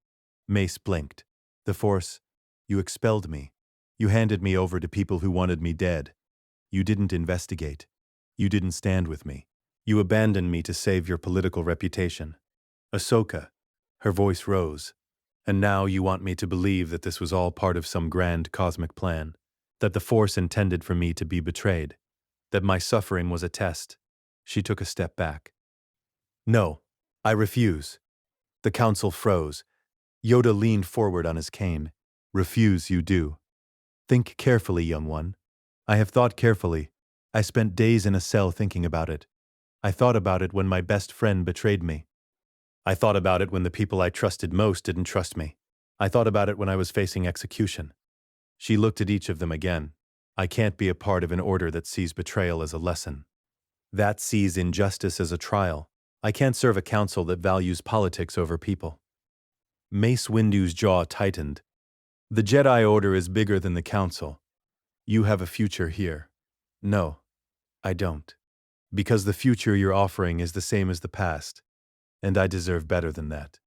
Mace blinked. The Force, you expelled me. You handed me over to people who wanted me dead. You didn't investigate. You didn't stand with me. You abandoned me to save your political reputation. Ahsoka, her voice rose. And now you want me to believe that this was all part of some grand cosmic plan, that the Force intended for me to be betrayed, that my suffering was a test. She took a step back. No, I refuse. The council froze. Yoda leaned forward on his cane. Refuse you do. Think carefully, young one. I have thought carefully. I spent days in a cell thinking about it. I thought about it when my best friend betrayed me. I thought about it when the people I trusted most didn't trust me. I thought about it when I was facing execution. She looked at each of them again. I can't be a part of an order that sees betrayal as a lesson, that sees injustice as a trial. I can't serve a council that values politics over people. Mace Windu's jaw tightened. The Jedi Order is bigger than the council. You have a future here. No, I don't. Because the future you're offering is the same as the past, and I deserve better than that.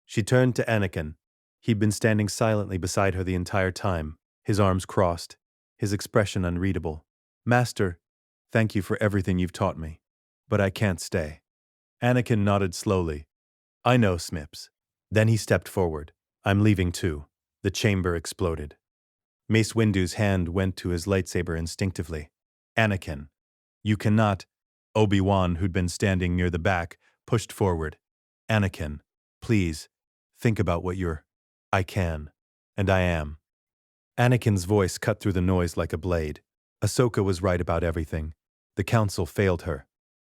She turned to Anakin. He'd been standing silently beside her the entire time, his arms crossed, his expression unreadable. Master, thank you for everything you've taught me, but I can't stay. Anakin nodded slowly. I know, Smips. Then he stepped forward. I'm leaving too. The chamber exploded. Mace Windu's hand went to his lightsaber instinctively. Anakin, you cannot. Obi-Wan, who'd been standing near the back, pushed forward. Anakin, please, think about what you're. I can. And I am. Anakin's voice cut through the noise like a blade. Ahsoka was right about everything. The council failed her.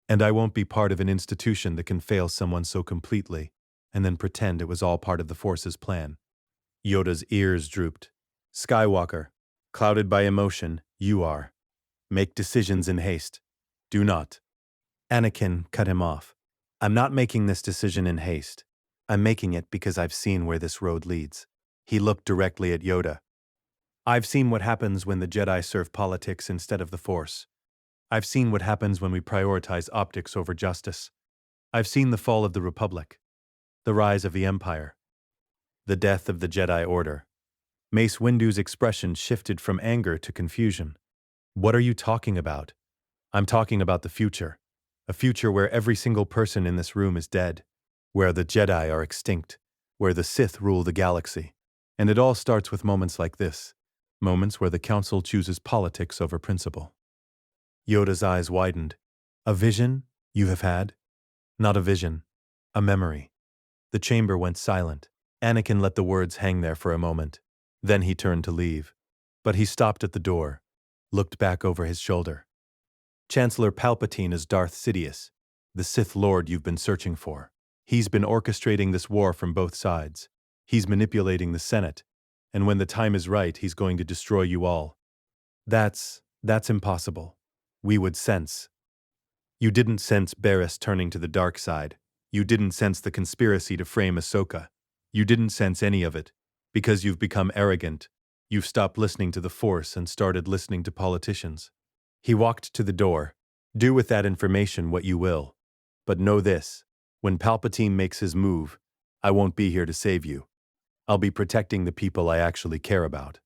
And I won't be part of an institution that can fail someone so completely, and then pretend it was all part of the Force's plan. Yoda's ears drooped. Skywalker, clouded by emotion, you are. Make decisions in haste. Do not. Anakin cut him off. I'm not making this decision in haste. I'm making it because I've seen where this road leads. He looked directly at Yoda. I've seen what happens when the Jedi serve politics instead of the Force. I've seen what happens when we prioritize optics over justice. I've seen the fall of the Republic, the rise of the Empire, the death of the Jedi Order. Mace Windu's expression shifted from anger to confusion. What are you talking about? I'm talking about the future. A future where every single person in this room is dead, where the Jedi are extinct, where the Sith rule the galaxy. And it all starts with moments like this, moments where the Council chooses politics over principle. Yoda's eyes widened. A vision you have had? Not a vision, a memory. The chamber went silent. Anakin let the words hang there for a moment. Then he turned to leave. But he stopped at the door, looked back over his shoulder. Chancellor Palpatine is Darth Sidious, the Sith Lord you've been searching for. He's been orchestrating this war from both sides. He's manipulating the Senate, and when the time is right, he's going to destroy you all. That's impossible. We would sense. You didn't sense Barriss turning to the dark side. You didn't sense the conspiracy to frame Ahsoka. You didn't sense any of it, because you've become arrogant. You've stopped listening to the Force and started listening to politicians. He walked to the door. Do with that information what you will. But know this, when Palpatine makes his move, I won't be here to save you. I'll be protecting the people I actually care about.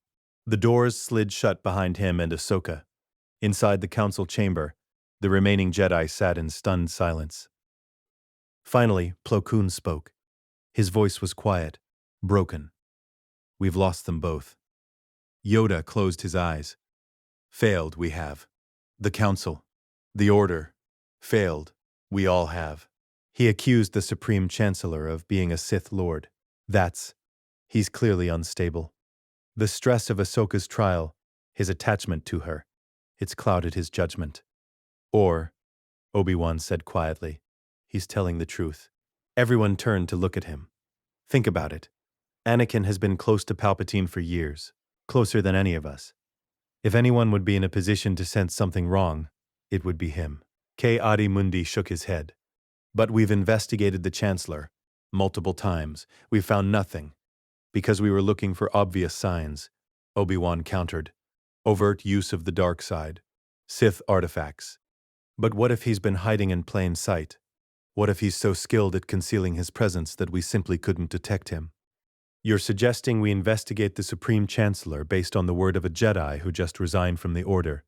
The doors slid shut behind him and Ahsoka. Inside the council chamber, the remaining Jedi sat in stunned silence. Finally, Plo Koon spoke. His voice was quiet, broken. We've lost them both. Yoda closed his eyes. Failed, we have. The Council, the Order, failed, we all have. He accused the Supreme Chancellor of being a Sith Lord. He's clearly unstable. The stress of Ahsoka's trial, his attachment to her, it's clouded his judgment. Or, Obi-Wan said quietly, he's telling the truth. Everyone turned to look at him. Think about it. Anakin has been close to Palpatine for years, closer than any of us. If anyone would be in a position to sense something wrong, it would be him. Adi Mundi shook his head. But we've investigated the Chancellor multiple times. We've found nothing. Because we were looking for obvious signs, Obi-Wan countered. Overt use of the dark side. Sith artifacts. But what if he's been hiding in plain sight? What if he's so skilled at concealing his presence that we simply couldn't detect him? You're suggesting we investigate the Supreme Chancellor based on the word of a Jedi who just resigned from the Order.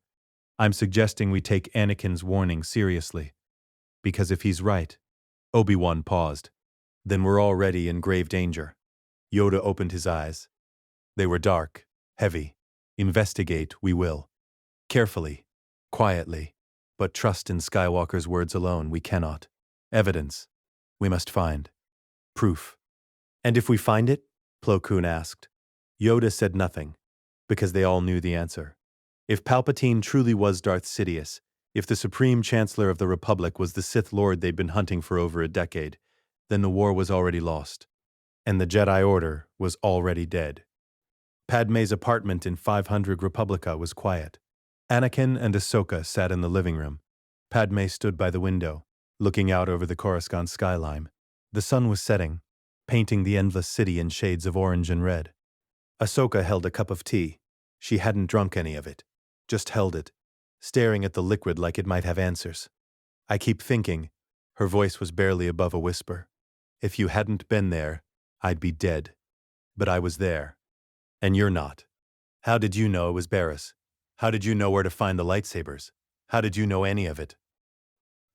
I'm suggesting we take Anakin's warning seriously. Because if he's right, Obi-Wan paused. Then we're already in grave danger. Yoda opened his eyes. They were dark, heavy. Investigate, we will. Carefully, quietly, but trust in Skywalker's words alone, we cannot. Evidence. We must find. Proof. And if we find it? Plo Koon asked. Yoda said nothing, because they all knew the answer. If Palpatine truly was Darth Sidious, if the Supreme Chancellor of the Republic was the Sith Lord they'd been hunting for over a decade, then the war was already lost. And the Jedi Order was already dead. Padme's apartment in 500 Republica was quiet. Anakin and Ahsoka sat in the living room. Padme stood by the window, looking out over the Coruscant skyline. The sun was setting, painting the endless city in shades of orange and red. Ahsoka held a cup of tea. She hadn't drunk any of it, just held it, staring at the liquid like it might have answers. I keep thinking, her voice was barely above a whisper. If you hadn't been there, I'd be dead. But I was there. And you're not. How did you know it was Barriss? How did you know where to find the lightsabers? How did you know any of it?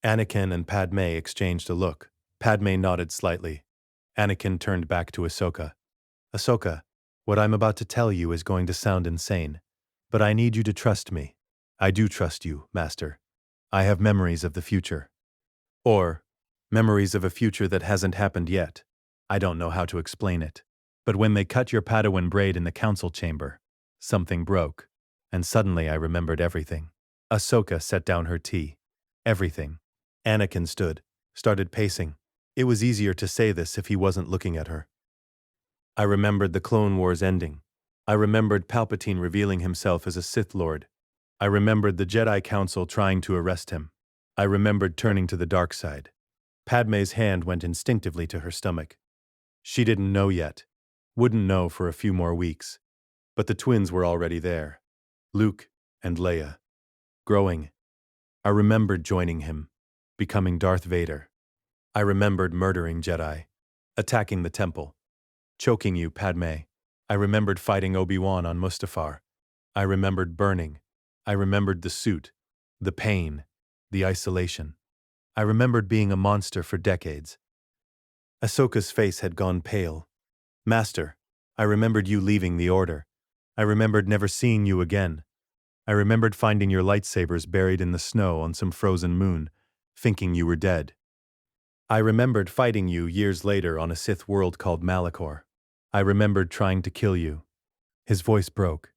Anakin and Padme exchanged a look. Padme nodded slightly. Anakin turned back to Ahsoka. Ahsoka, what I'm about to tell you is going to sound insane, but I need you to trust me. I do trust you, Master. I have memories of the future. Or, memories of a future that hasn't happened yet. I don't know how to explain it. But when they cut your Padawan braid in the council chamber, something broke, and suddenly I remembered everything. Ahsoka set down her tea. Everything. Anakin stood, started pacing. It was easier to say this if he wasn't looking at her. I remembered the Clone Wars ending. I remembered Palpatine revealing himself as a Sith Lord. I remembered the Jedi Council trying to arrest him. I remembered turning to the dark side. Padme's hand went instinctively to her stomach. She didn't know yet. Wouldn't know for a few more weeks. But the twins were already there. Luke and Leia. Growing. I remembered joining him, becoming Darth Vader. I remembered murdering Jedi, attacking the temple, choking you, Padme. I remembered fighting Obi-Wan on Mustafar. I remembered burning. I remembered the suit, the pain, the isolation. I remembered being a monster for decades. Ahsoka's face had gone pale. Master, I remembered you leaving the Order. I remembered never seeing you again. I remembered finding your lightsabers buried in the snow on some frozen moon, thinking you were dead. I remembered fighting you years later on a Sith world called Malachor. I remembered trying to kill you. His voice broke.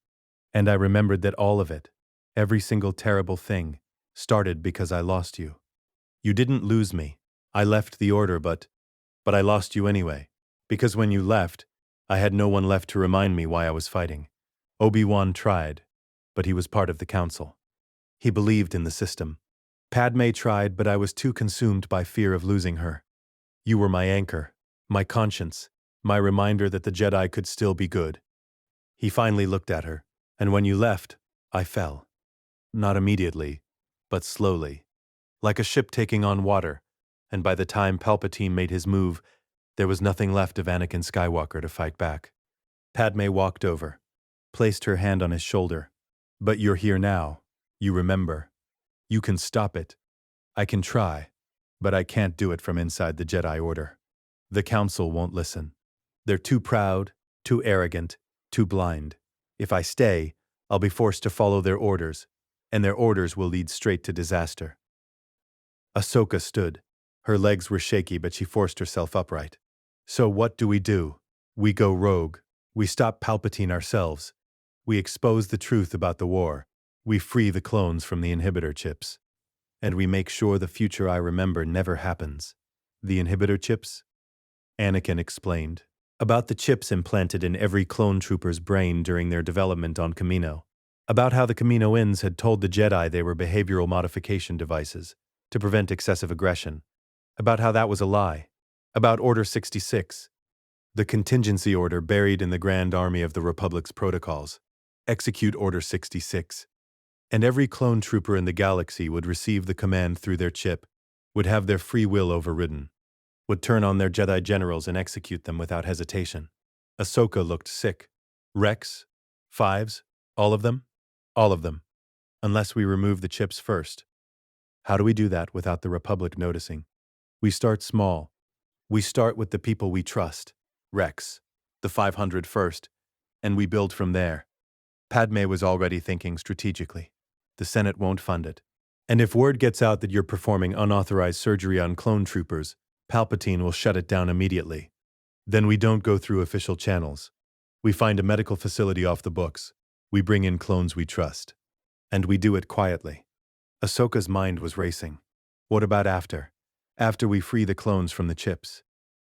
And I remembered that all of it, every single terrible thing, started because I lost you. You didn't lose me. I left the Order, but I lost you anyway. Because when you left, I had no one left to remind me why I was fighting. Obi-Wan tried, but he was part of the Council. He believed in the system. Padme tried, but I was too consumed by fear of losing her. You were my anchor, my conscience, my reminder that the Jedi could still be good. He finally looked at her, and when you left, I fell. Not immediately, but slowly. Like a ship taking on water, and by the time Palpatine made his move, there was nothing left of Anakin Skywalker to fight back. Padme walked over, placed her hand on his shoulder. But you're here now. You remember. You can stop it. I can try, but I can't do it from inside the Jedi Order. The Council won't listen. They're too proud, too arrogant, too blind. If I stay, I'll be forced to follow their orders, and their orders will lead straight to disaster. Ahsoka stood. Her legs were shaky, but she forced herself upright. So what do? We go rogue. We stop Palpatine ourselves. We expose the truth about the war. We free the clones from the inhibitor chips. And we make sure the future I remember never happens. The inhibitor chips? Anakin explained. About the chips implanted in every clone trooper's brain during their development on Kamino. About how the Kaminoans had told the Jedi they were behavioral modification devices to prevent excessive aggression. About how that was a lie. About Order 66. The contingency order buried in the Grand Army of the Republic's protocols. Execute Order 66. And every clone trooper in the galaxy would receive the command through their chip, would have their free will overridden, would turn on their Jedi generals and execute them without hesitation. Ahsoka looked sick. Rex? Fives? All of them? All of them. Unless we remove the chips first. How do we do that without the Republic noticing? We start small. We start with the people we trust. Rex, the 500 first, and we build from there. Padme was already thinking strategically. The Senate won't fund it. And if word gets out that you're performing unauthorized surgery on clone troopers, Palpatine will shut it down immediately. Then we don't go through official channels. We find a medical facility off the books. We bring in clones we trust. And we do it quietly. Ahsoka's mind was racing. What about after? After we free the clones from the chips?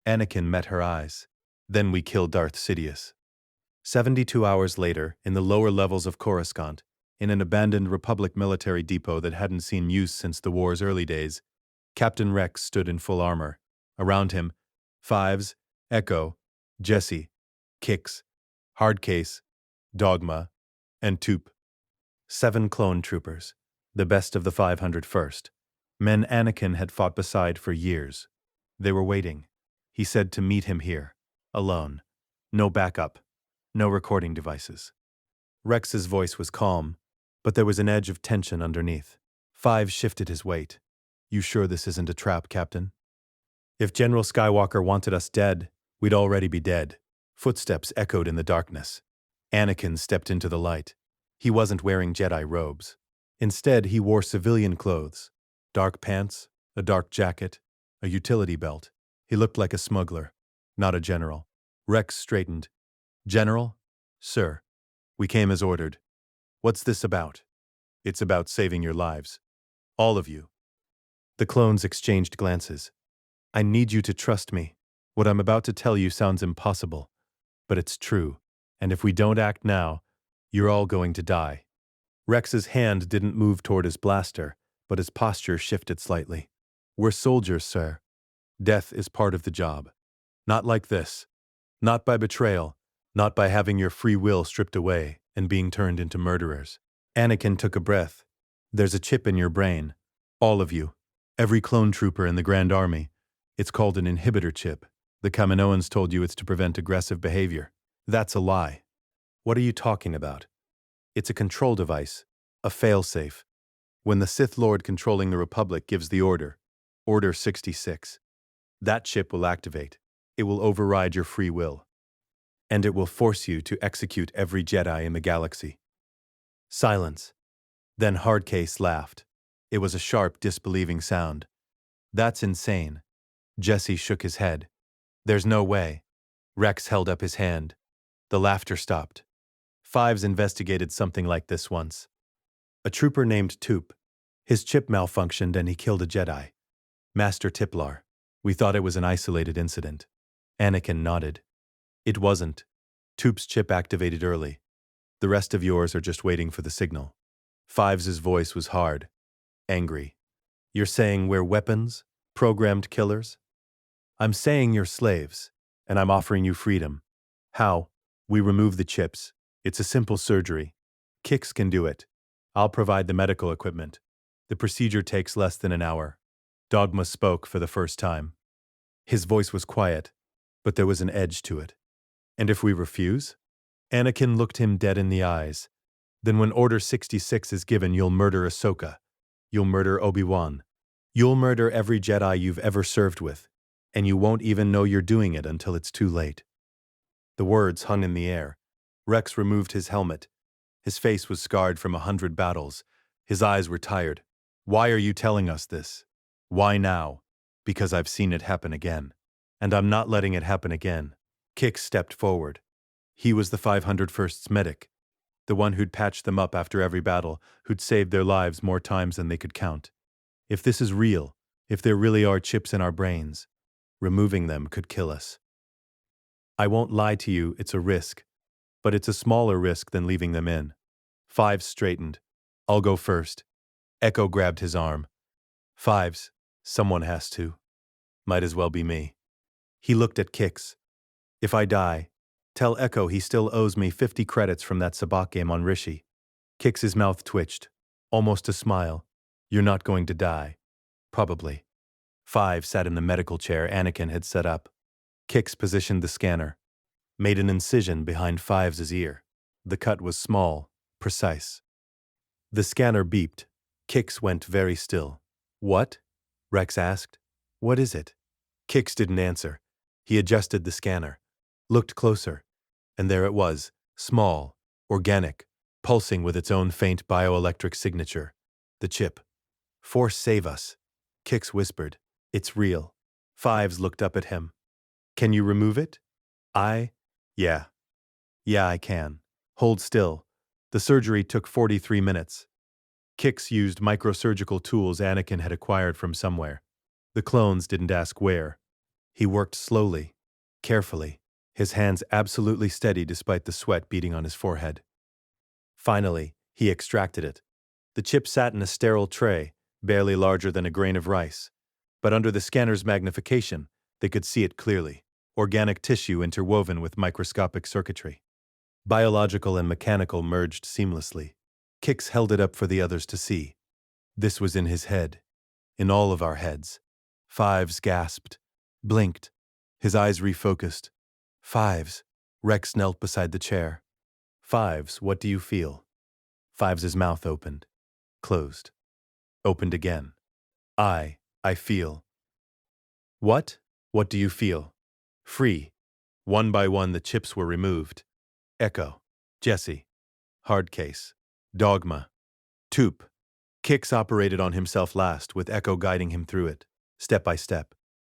Anakin met her eyes. Then we kill Darth Sidious. 72 hours later, in the lower levels of Coruscant, in an abandoned Republic military depot that hadn't seen use since the war's early days, Captain Rex stood in full armor. Around him, Fives, Echo, Jesse, Kix, Hardcase, Dogma, and Toop. 7 clone troopers, the best of the 501st. Men Anakin had fought beside for years. They were waiting. He said to meet him here, alone. No backup, no recording devices. Rex's voice was calm, but there was an edge of tension underneath. Fives shifted his weight. You sure this isn't a trap, Captain? If General Skywalker wanted us dead, we'd already be dead. Footsteps echoed in the darkness. Anakin stepped into the light. He wasn't wearing Jedi robes. Instead, he wore civilian clothes. Dark pants, a dark jacket, a utility belt. He looked like a smuggler, not a general. Rex straightened. General? Sir. We came as ordered. What's this about? It's about saving your lives. All of you. The clones exchanged glances. I need you to trust me. What I'm about to tell you sounds impossible, but it's true. And if we don't act now, you're all going to die. Rex's hand didn't move toward his blaster, but his posture shifted slightly. We're soldiers, sir. Death is part of the job. Not like this. Not by betrayal. Not by having your free will stripped away and being turned into murderers. Anakin took a breath. There's a chip in your brain. All of you. Every clone trooper in the Grand Army. It's called an inhibitor chip. The Kaminoans told you it's to prevent aggressive behavior. That's a lie. What are you talking about? It's a control device, a failsafe. When the Sith Lord controlling the Republic gives the order, Order 66, that chip will activate. It will override your free will. And it will force you to execute every Jedi in the galaxy. Silence. Then Hardcase laughed. It was a sharp, disbelieving sound. That's insane. Jesse shook his head. There's no way. Rex held up his hand. The laughter stopped. Fives investigated something like this once. A trooper named Toop. His chip malfunctioned and he killed a Jedi. Master Tiplar. We thought it was an isolated incident. Anakin nodded. It wasn't. Toop's chip activated early. The rest of yours are just waiting for the signal. Fives' voice was hard. Angry. You're saying we're weapons? Programmed killers? I'm saying you're slaves, and I'm offering you freedom. How? We remove the chips. It's a simple surgery. Kix can do it. I'll provide the medical equipment. The procedure takes less than an hour. Dogma spoke for the first time. His voice was quiet, but there was an edge to it. And if we refuse? Anakin looked him dead in the eyes. Then when Order 66 is given, you'll murder Ahsoka. You'll murder Obi-Wan. You'll murder every Jedi you've ever served with, and you won't even know you're doing it until it's too late. The words hung in the air. Rex removed his helmet. His face was scarred from 100 battles. His eyes were tired. Why are you telling us this? Why now? Because I've seen it happen again. And I'm not letting it happen again. Kix stepped forward. He was the 501st's medic, the one who'd patched them up after every battle, who'd saved their lives more times than they could count. If this is real, if there really are chips in our brains, removing them could kill us. I won't lie to you, it's a risk, but it's a smaller risk than leaving them in. Fives straightened. I'll go first. Echo grabbed his arm. Fives, someone has to. Might as well be me. He looked at Kix. If I die, tell Echo he still owes me 50 credits from that sabacc game on Rishi. Kix's mouth twitched. Almost a smile. You're not going to die. Probably. Five sat in the medical chair Anakin had set up. Kix positioned the scanner. Made an incision behind Fives' ear. The cut was small, precise. The scanner beeped. Kix went very still. What? Rex asked. What is it? Kix didn't answer. He adjusted the scanner. Looked closer. And there it was, small, organic, pulsing with its own faint bioelectric signature. The chip. Force save us. Kix whispered. It's real. Fives looked up at him. Can you remove it? Yeah. Yeah, I can. Hold still. The surgery took 43 minutes. Kix used microsurgical tools Anakin had acquired from somewhere. The clones didn't ask where. He worked slowly, carefully, his hands absolutely steady despite the sweat beading on his forehead. Finally, he extracted it. The chip sat in a sterile tray, barely larger than a grain of rice. But under the scanner's magnification, they could see it clearly. Organic tissue interwoven with microscopic circuitry. Biological and mechanical merged seamlessly. Kix held it up for the others to see. This was in his head. In all of our heads. Fives gasped. Blinked. His eyes refocused. Fives. Rex knelt beside the chair. Fives, what do you feel? Fives' mouth opened. Closed. Opened again. I feel. What? What do you feel? Free. One by one the chips were removed. Echo. Jesse. Hardcase. Dogma. Toop. Kix operated on himself last, with Echo guiding him through it, step by step.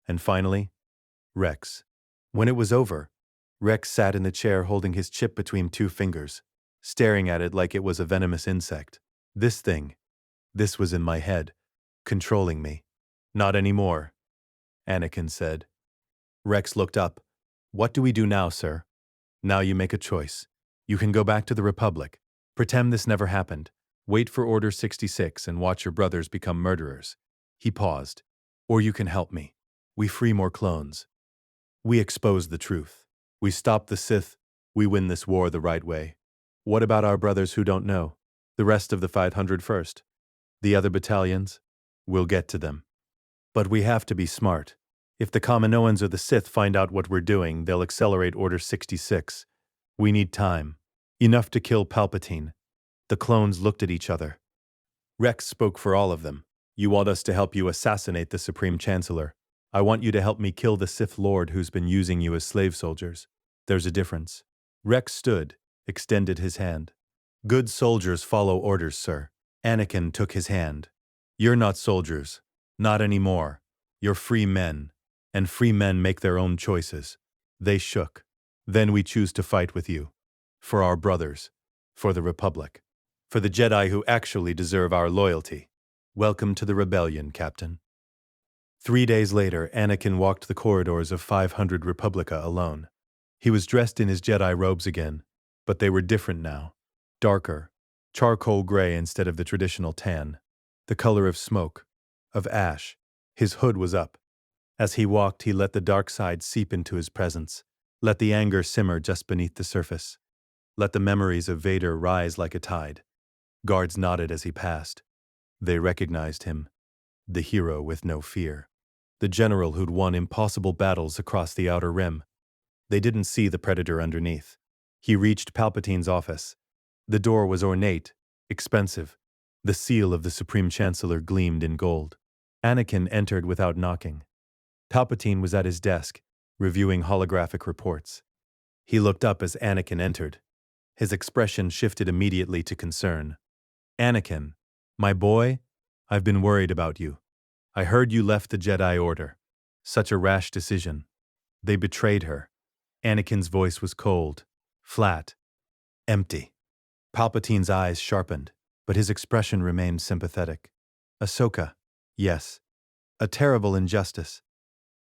And finally, Rex. When it was over, Rex sat in the chair holding his chip between two fingers, staring at it like it was a venomous insect. This was in my head, controlling me. Not anymore, Anakin said. Rex looked up. What do we do now, sir? Now you make a choice. You can go back to the Republic. Pretend this never happened. Wait for Order 66 and watch your brothers become murderers. He paused. Or you can help me. We free more clones. We expose the truth. We stop the Sith. We win this war the right way. What about our brothers who don't know? The rest of the 501st? The other battalions? We'll get to them. But we have to be smart. If the Kaminoans or the Sith find out what we're doing, they'll accelerate Order 66. We need time. Enough to kill Palpatine. The clones looked at each other. Rex spoke for all of them. You want us to help you assassinate the Supreme Chancellor. I want you to help me kill the Sith Lord who's been using you as slave soldiers. There's a difference. Rex stood, extended his hand. Good soldiers follow orders, sir. Anakin took his hand. You're not soldiers. Not anymore. You're free men. And free men make their own choices. They shook. Then we choose to fight with you. For our brothers. For the Republic. For the Jedi who actually deserve our loyalty. Welcome to the rebellion, Captain. 3 days later, Anakin walked the corridors of 500 Republica alone. He was dressed in his Jedi robes again, but they were different now. Darker, charcoal gray instead of the traditional tan. The color of smoke, of ash. His hood was up. As he walked, he let the dark side seep into his presence. Let the anger simmer just beneath the surface. Let the memories of Vader rise like a tide. Guards nodded as he passed. They recognized him. The hero with no fear. The general who'd won impossible battles across the Outer Rim. They didn't see the predator underneath. He reached Palpatine's office. The door was ornate, expensive. The seal of the Supreme Chancellor gleamed in gold. Anakin entered without knocking. Palpatine was at his desk, reviewing holographic reports. He looked up as Anakin entered. His expression shifted immediately to concern. Anakin, my boy, I've been worried about you. I heard you left the Jedi Order. Such a rash decision. They betrayed her. Anakin's voice was cold, Flat. Empty. Palpatine's eyes sharpened, but his expression remained sympathetic. Ahsoka. Yes. A terrible injustice.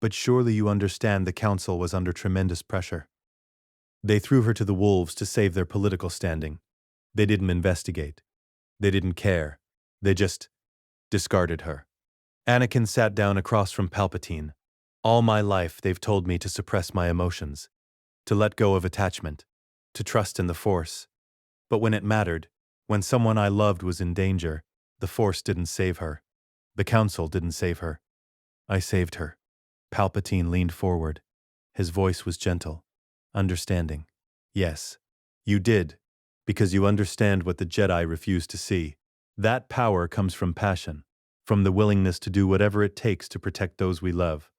But surely you understand the council was under tremendous pressure. They threw her to the wolves to save their political standing. They didn't investigate. They didn't care. They just discarded her. Anakin sat down across from Palpatine. All my life they've told me to suppress my emotions, to let go of attachment, to trust in the Force. But when it mattered, when someone I loved was in danger, the Force didn't save her. The Council didn't save her. I saved her. Palpatine leaned forward. His voice was gentle, understanding. Yes, you did, because you understand what the Jedi refuse to see. That power comes from passion, from the willingness to do whatever it takes to protect those we love.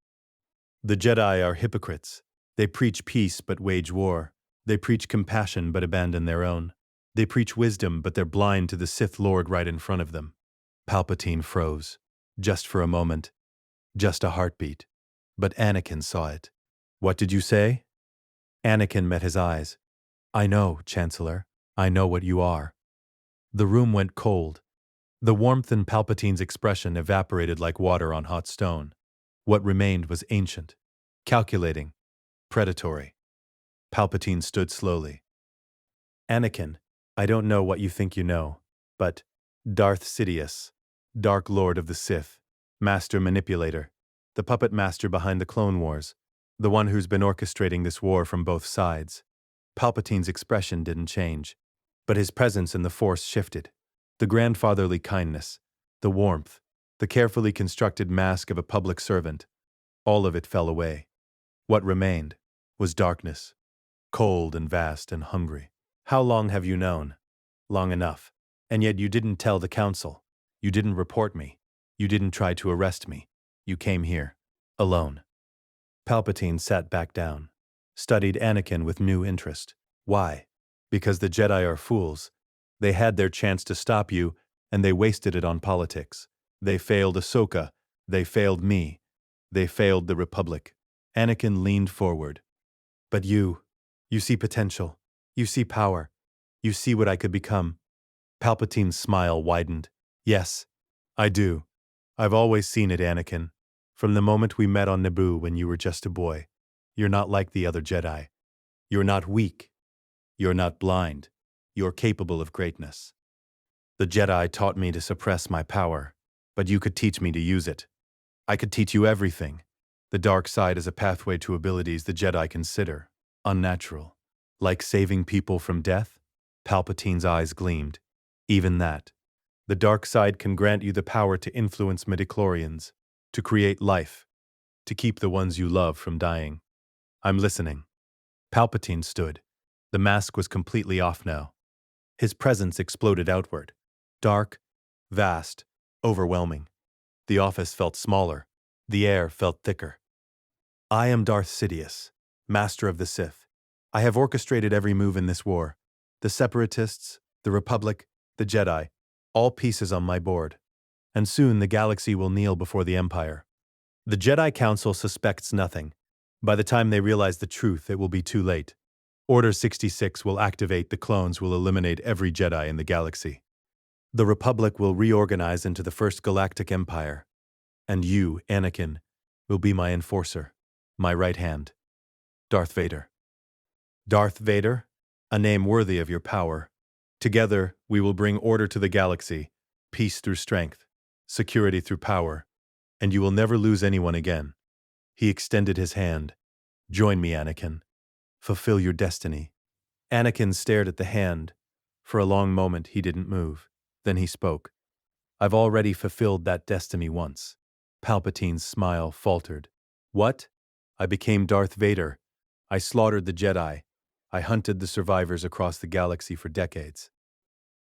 The Jedi are hypocrites. They preach peace but wage war. They preach compassion but abandon their own. They preach wisdom but they're blind to the Sith Lord right in front of them. Palpatine froze. Just for a moment. Just a heartbeat. But Anakin saw it. What did you say? Anakin met his eyes. I know, Chancellor. I know what you are. The room went cold. The warmth in Palpatine's expression evaporated like water on hot stone. What remained was ancient, calculating, predatory. Palpatine stood slowly. Anakin, I don't know what you think you know, but Darth Sidious, Dark Lord of the Sith, Master Manipulator, the puppet master behind the Clone Wars, the one who's been orchestrating this war from both sides. Palpatine's expression didn't change, but his presence in the Force shifted. The grandfatherly kindness, the warmth, the carefully constructed mask of a public servant, all of it fell away. What remained was darkness, cold and vast and hungry. How long have you known? Long enough. And yet you didn't tell the Council. You didn't report me. You didn't try to arrest me. You came here, alone. Palpatine sat back down, studied Anakin with new interest. Why? Because the Jedi are fools. They had their chance to stop you, and they wasted it on politics. They failed Ahsoka. They failed me. They failed the Republic. Anakin leaned forward. But you see potential. You see power. You see what I could become. Palpatine's smile widened. Yes, I do. I've always seen it, Anakin. From the moment we met on Naboo when you were just a boy. You're not like the other Jedi. You're not weak. You're not blind. You're capable of greatness. The Jedi taught me to suppress my power, but you could teach me to use it. I could teach you everything. The dark side is a pathway to abilities the Jedi consider unnatural. Like saving people from death? Palpatine's eyes gleamed. Even that. The dark side can grant you the power to influence midichlorians, to create life, to keep the ones you love from dying. I'm listening. Palpatine stood. The mask was completely off now. His presence exploded outward. Dark, vast, overwhelming. The office felt smaller. The air felt thicker. I am Darth Sidious, Master of the Sith. I have orchestrated every move in this war. The Separatists, the Republic, the Jedi, all pieces on my board. And soon the galaxy will kneel before the Empire. The Jedi Council suspects nothing. By the time they realize the truth, it will be too late. Order 66 will activate, the clones will eliminate every Jedi in the galaxy. The Republic will reorganize into the First Galactic Empire. And you, Anakin, will be my enforcer, my right hand. Darth Vader. Darth Vader, a name worthy of your power. Together, we will bring order to the galaxy, peace through strength, security through power, and you will never lose anyone again. He extended his hand. Join me, Anakin. Fulfill your destiny. Anakin stared at the hand. For a long moment, he didn't move. Then he spoke. I've already fulfilled that destiny once. Palpatine's smile faltered. What? I became Darth Vader. I slaughtered the Jedi. I hunted the survivors across the galaxy for decades.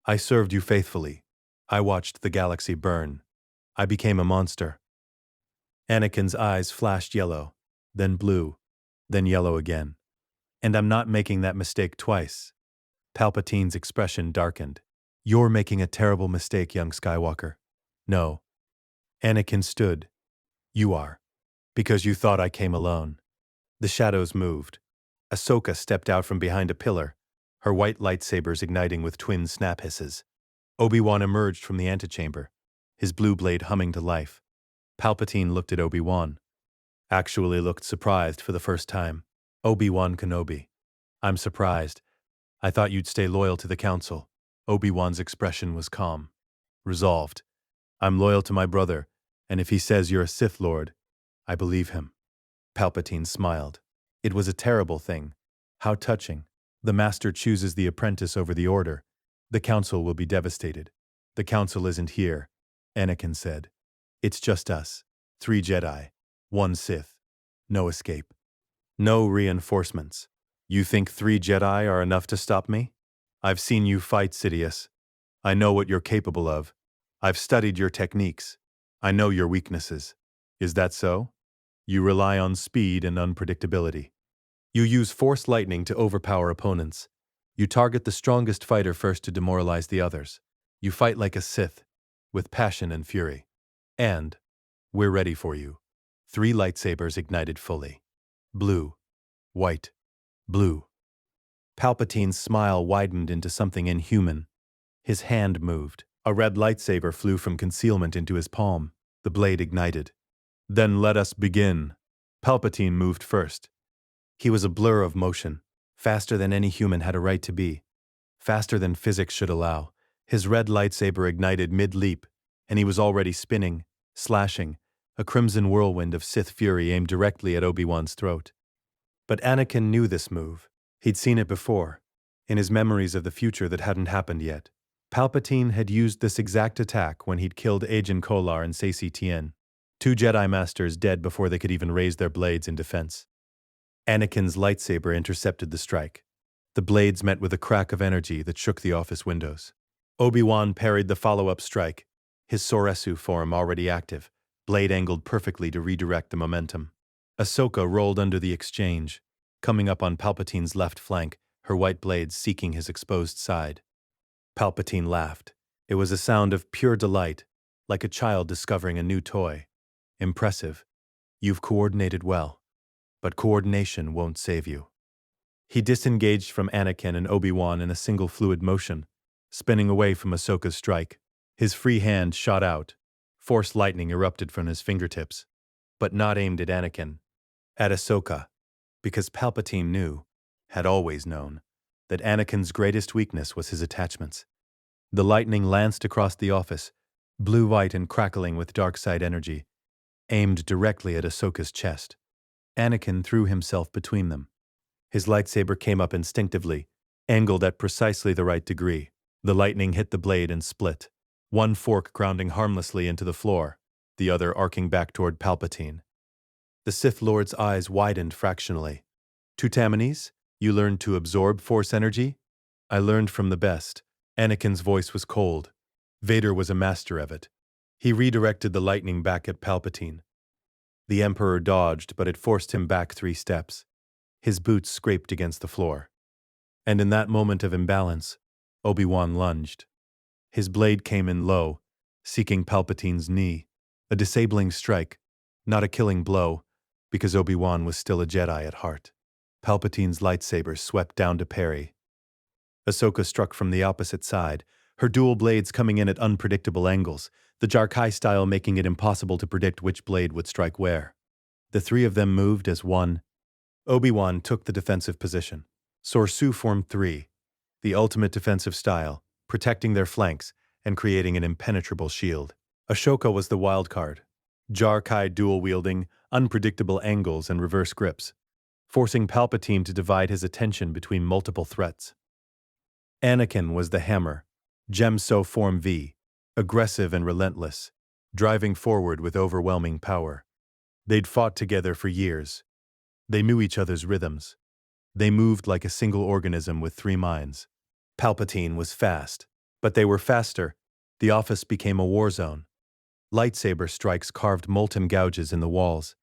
I served you faithfully. I watched the galaxy burn. I became a monster. Anakin's eyes flashed yellow, then blue, then yellow again. And I'm not making that mistake twice. Palpatine's expression darkened. You're making a terrible mistake, young Skywalker. No. Anakin stood. You are. Because you thought I came alone. The shadows moved. Ahsoka stepped out from behind a pillar, her white lightsabers igniting with twin snap hisses. Obi-Wan emerged from the antechamber, his blue blade humming to life. Palpatine looked at Obi-Wan. Actually looked surprised for the first time. Obi-Wan Kenobi. I'm surprised. I thought you'd stay loyal to the Council. Obi-Wan's expression was calm. Resolved. I'm loyal to my brother, and if he says you're a Sith Lord, I believe him. Palpatine smiled. It was a terrible thing. How touching. The Master chooses the apprentice over the Order. The Council will be devastated. The Council isn't here, Anakin said. It's just us. 3 Jedi. 1 Sith. No escape. No reinforcements. You think 3 Jedi are enough to stop me? I've seen you fight, Sidious. I know what you're capable of. I've studied your techniques. I know your weaknesses. Is that so? You rely on speed and unpredictability. You use Force lightning to overpower opponents. You target the strongest fighter first to demoralize the others. You fight like a Sith, with passion and fury. And we're ready for you. 3 lightsabers ignited fully. Blue, white, blue. Palpatine's smile widened into something inhuman. His hand moved. A red lightsaber flew from concealment into his palm. The blade ignited. Then let us begin. Palpatine moved first. He was a blur of motion, faster than any human had a right to be, faster than physics should allow. His red lightsaber ignited mid-leap, and he was already spinning, slashing, a crimson whirlwind of Sith fury aimed directly at Obi-Wan's throat. But Anakin knew this move. He'd seen it before, in his memories of the future that hadn't happened yet. Palpatine had used this exact attack when he'd killed Agen Kolar and Saesee Tiin, 2 Jedi Masters dead before they could even raise their blades in defense. Anakin's lightsaber intercepted the strike. The blades met with a crack of energy that shook the office windows. Obi-Wan parried the follow-up strike, his Soresu form already active, blade angled perfectly to redirect the momentum. Ahsoka rolled under the exchange, coming up on Palpatine's left flank, her white blades seeking his exposed side. Palpatine laughed. It was a sound of pure delight, like a child discovering a new toy. Impressive. You've coordinated well. But coordination won't save you. He disengaged from Anakin and Obi-Wan in a single fluid motion, spinning away from Ahsoka's strike. His free hand shot out. Force lightning erupted from his fingertips, but not aimed at Anakin, at Ahsoka, because Palpatine knew, had always known, that Anakin's greatest weakness was his attachments. The lightning lanced across the office, blue-white and crackling with dark side energy, aimed directly at Ahsoka's chest. Anakin threw himself between them. His lightsaber came up instinctively, angled at precisely the right degree. The lightning hit the blade and split, one fork grounding harmlessly into the floor, the other arcing back toward Palpatine. The Sith Lord's eyes widened fractionally. Tutamanes, you learned to absorb Force energy? I learned from the best. Anakin's voice was cold. Vader was a master of it. He redirected the lightning back at Palpatine. The Emperor dodged, but it forced him back 3 steps. His boots scraped against the floor. And in that moment of imbalance, Obi-Wan lunged. His blade came in low, seeking Palpatine's knee. A disabling strike, not a killing blow, because Obi-Wan was still a Jedi at heart. Palpatine's lightsaber swept down to parry. Ahsoka struck from the opposite side, her dual blades coming in at unpredictable angles, the Jarkai style making it impossible to predict which blade would strike where. The 3 of them moved as one. Obi-Wan took the defensive position. Soresu formed 3, the ultimate defensive style, protecting their flanks and creating an impenetrable shield. Ashoka was the wild card, Jarkai dual-wielding, unpredictable angles and reverse grips, forcing Palpatine to divide his attention between multiple threats. Anakin was the hammer, Gemso Form V, aggressive and relentless, driving forward with overwhelming power. They'd fought together for years. They knew each other's rhythms. They moved like a single organism with 3 minds. Palpatine was fast, but they were faster. The office became a war zone. Lightsaber strikes carved molten gouges in the walls.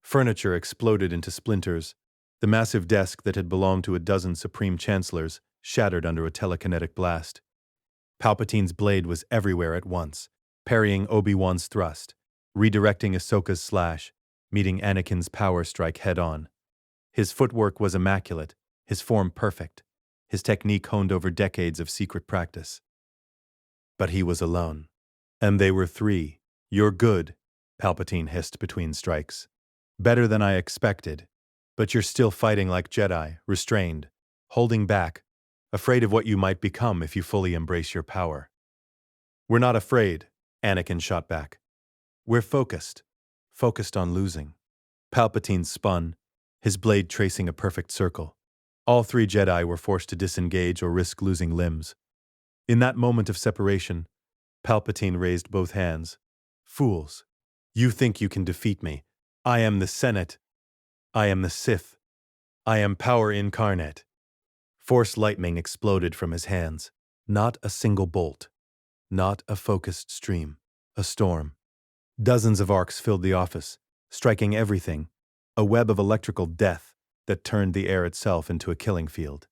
Furniture exploded into splinters. The massive desk that had belonged to a dozen Supreme Chancellors shattered under a telekinetic blast. Palpatine's blade was everywhere at once, parrying Obi-Wan's thrust, redirecting Ahsoka's slash, meeting Anakin's power strike head-on. His footwork was immaculate, his form perfect. his technique honed over decades of secret practice. But he was alone. And they were three. "You're good," Palpatine hissed between strikes. "Better than I expected. But you're still fighting like Jedi, restrained, holding back, afraid of what you might become if you fully embrace your power." "We're not afraid," Anakin shot back. "We're focused. Focused on losing." Palpatine spun, his blade tracing a perfect circle. All three Jedi were forced to disengage or risk losing limbs. In that moment of separation, Palpatine raised both hands. "Fools. You think you can defeat me. I am the Senate. I am the Sith. I am power incarnate." Force lightning exploded from his hands. Not a single bolt. Not a focused stream. A storm. Dozens of arcs filled the office, striking everything. A web of electrical death that turned the air itself into a killing field.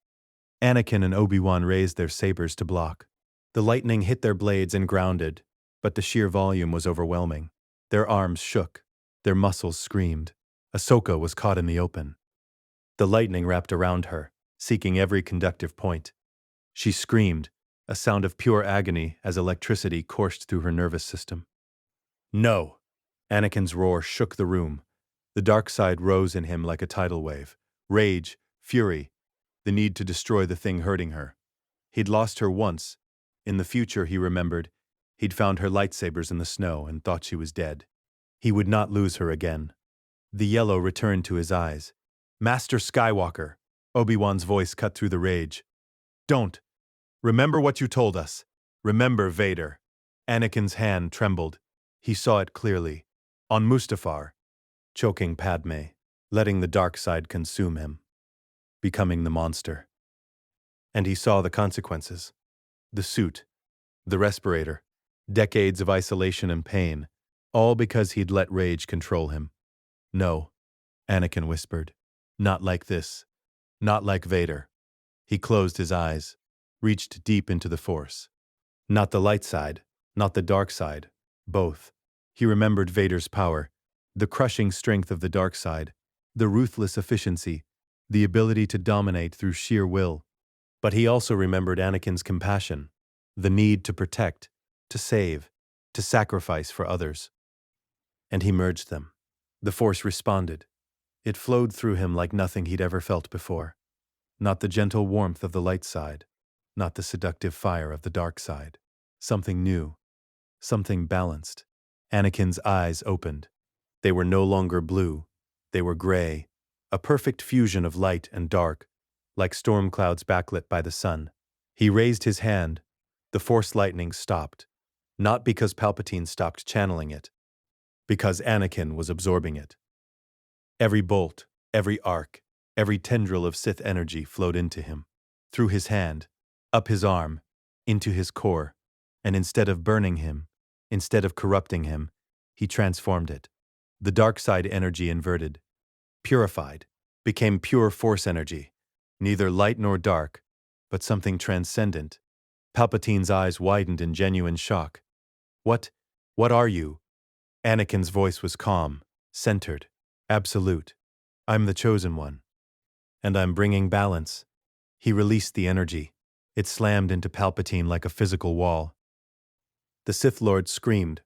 Anakin and Obi-Wan raised their sabers to block. The lightning hit their blades and grounded, but the sheer volume was overwhelming. Their arms shook. Their muscles screamed. Ahsoka was caught in the open. The lightning wrapped around her, seeking every conductive point. She screamed, a sound of pure agony as electricity coursed through her nervous system. "No!" Anakin's roar shook the room. The dark side rose in him like a tidal wave. Rage, fury, the need to destroy the thing hurting her. He'd lost her once. In the future, he remembered, he'd found her lightsabers in the snow and thought she was dead. He would not lose her again. The yellow returned to his eyes. "Master Skywalker," Obi-Wan's voice cut through the rage. "Don't. Remember what you told us. Remember Vader." Anakin's hand trembled. He saw it clearly. On Mustafar, choking Padme, letting the dark side consume him, becoming the monster. And he saw the consequences. The suit, the respirator, decades of isolation and pain, all because he'd let rage control him. "No," Anakin whispered. "Not like this. Not like Vader." He closed his eyes, reached deep into the Force. Not the light side, not the dark side, both. He remembered Vader's power, the crushing strength of the dark side, the ruthless efficiency, the ability to dominate through sheer will. But he also remembered Anakin's compassion, the need to protect, to save, to sacrifice for others. And he merged them. The Force responded. It flowed through him like nothing he'd ever felt before. Not the gentle warmth of the light side, not the seductive fire of the dark side. Something new, something balanced. Anakin's eyes opened. They were no longer blue, they were gray, a perfect fusion of light and dark, like storm clouds backlit by the sun. He raised his hand. The Force lightning stopped, not because Palpatine stopped channeling it, because Anakin was absorbing it. Every bolt, every arc, every tendril of Sith energy flowed into him, through his hand, up his arm, into his core, and instead of burning him, instead of corrupting him, he transformed it. The dark side energy inverted, purified, became pure Force energy, neither light nor dark, but something transcendent. Palpatine's eyes widened in genuine shock. What are you?" Anakin's voice was calm, centered, absolute. "I'm the chosen one. And I'm bringing balance." He released the energy. It slammed into Palpatine like a physical wall. The Sith Lord screamed,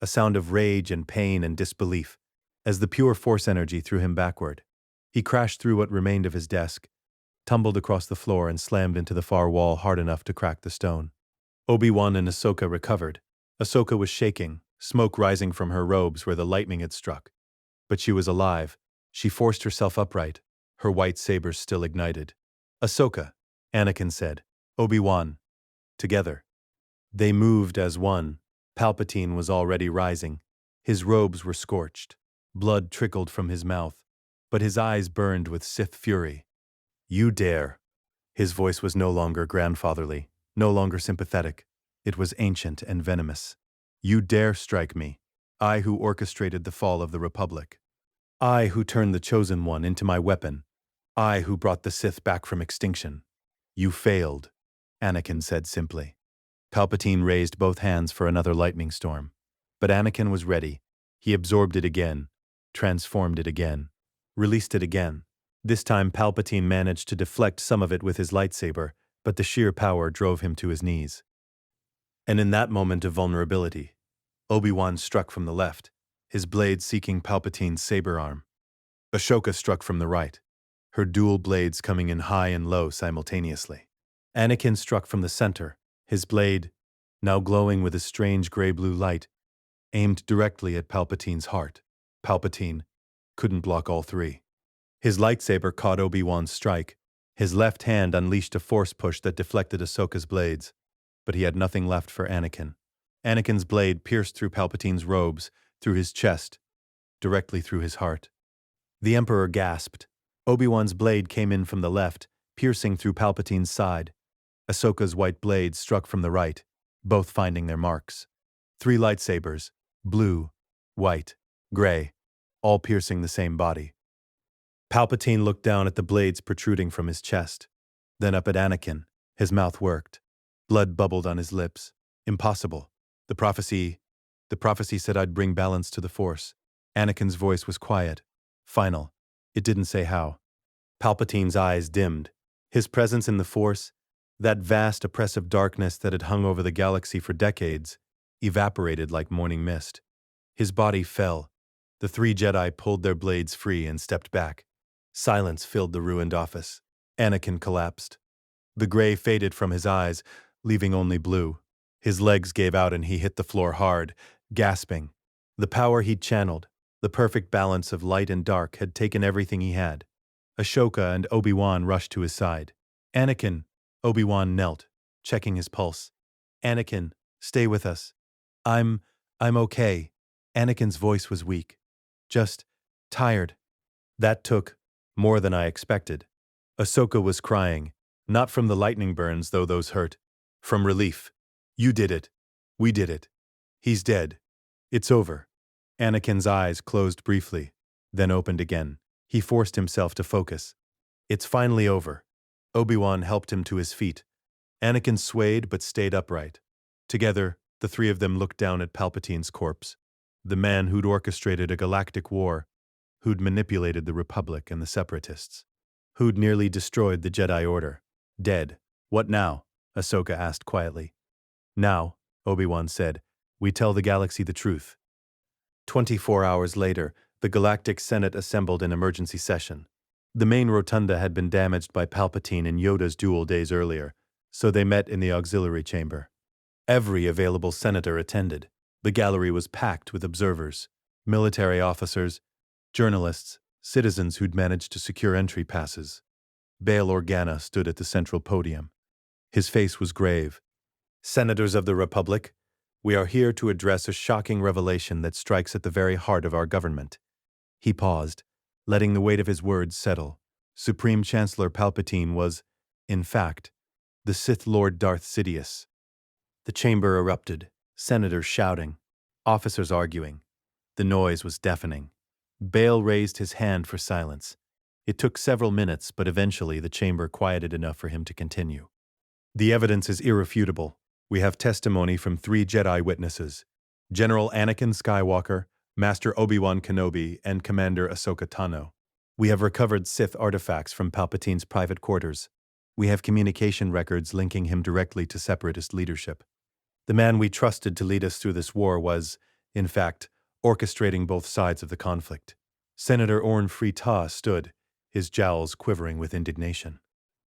a sound of rage and pain and disbelief, as the pure Force energy threw him backward. He crashed through what remained of his desk, tumbled across the floor and slammed into the far wall hard enough to crack the stone. Obi-Wan and Ahsoka recovered. Ahsoka was shaking, smoke rising from her robes where the lightning had struck. But she was alive. She forced herself upright, her white sabers still ignited. "Ahsoka," Anakin said. "Obi-Wan." Together. They moved as one. Palpatine was already rising. His robes were scorched. Blood trickled from his mouth, but his eyes burned with Sith fury. "You dare." His voice was no longer grandfatherly, no longer sympathetic. It was ancient and venomous. "You dare strike me, I who orchestrated the fall of the Republic. I who turned the Chosen One into my weapon. I who brought the Sith back from extinction." "You failed," Anakin said simply. Palpatine raised both hands for another lightning storm. But Anakin was ready. He absorbed it again, transformed it again, released it again. This time Palpatine managed to deflect some of it with his lightsaber, but the sheer power drove him to his knees. And in that moment of vulnerability, Obi-Wan struck from the left, his blade seeking Palpatine's saber arm. Ashoka struck from the right, her dual blades coming in high and low simultaneously. Anakin struck from the center, his blade, now glowing with a strange gray-blue light, aimed directly at Palpatine's heart. Palpatine couldn't block all three. His lightsaber caught Obi-Wan's strike. His left hand unleashed a force push that deflected Ahsoka's blades, but he had nothing left for Anakin. Anakin's blade pierced through Palpatine's robes, through his chest, directly through his heart. The Emperor gasped. Obi-Wan's blade came in from the left, piercing through Palpatine's side. Ahsoka's white blade struck from the right, both finding their marks. 3 lightsabers, blue, white, gray, all piercing the same body. Palpatine looked down at the blades protruding from his chest, then up at Anakin. His mouth worked. Blood bubbled on his lips. Impossible. The prophecy said I'd bring balance to the Force. Anakin's voice was quiet, final. It didn't say how. Palpatine's eyes dimmed. His presence in the Force, that vast oppressive darkness that had hung over the galaxy for decades, evaporated like morning mist. His body fell. The 3 Jedi pulled their blades free and stepped back. Silence filled the ruined office. Anakin collapsed. The gray faded from his eyes, leaving only blue. His legs gave out and he hit the floor hard, gasping. The power he'd channeled, the perfect balance of light and dark, had taken everything he had. Ashoka and Obi-Wan rushed to his side. Anakin, Obi-Wan knelt, checking his pulse. Anakin, stay with us. I'm okay. Anakin's voice was weak. Just tired. That took more than I expected. Ahsoka was crying, not from the lightning burns, though those hurt. From relief. You did it. We did it. He's dead. It's over. Anakin's eyes closed briefly, then opened again. He forced himself to focus. It's finally over. Obi-Wan helped him to his feet. Anakin swayed but stayed upright. Together, the 3 of them looked down at Palpatine's corpse. The man who'd orchestrated a galactic war, who'd manipulated the Republic and the Separatists, who'd nearly destroyed the Jedi Order. Dead. What now? Ahsoka asked quietly. Now, Obi-Wan said, we tell the galaxy the truth. 24 hours later, the Galactic Senate assembled in emergency session. The main rotunda had been damaged by Palpatine and Yoda's duel days earlier, so they met in the auxiliary chamber. Every available senator attended. The gallery was packed with observers, military officers, journalists, citizens who'd managed to secure entry passes. Bail Organa stood at the central podium. His face was grave. Senators of the Republic, we are here to address a shocking revelation that strikes at the very heart of our government. He paused, letting the weight of his words settle. Supreme Chancellor Palpatine was, in fact, the Sith Lord Darth Sidious. The chamber erupted, senators shouting, officers arguing. The noise was deafening. Bail raised his hand for silence. It took several minutes, but eventually the chamber quieted enough for him to continue. The evidence is irrefutable. We have testimony from 3 Jedi witnesses, General Anakin Skywalker, Master Obi-Wan Kenobi, and Commander Ahsoka Tano. We have recovered Sith artifacts from Palpatine's private quarters. We have communication records linking him directly to Separatist leadership. The man we trusted to lead us through this war was, in fact, orchestrating both sides of the conflict. Senator Orn Free-Ta stood, his jowls quivering with indignation.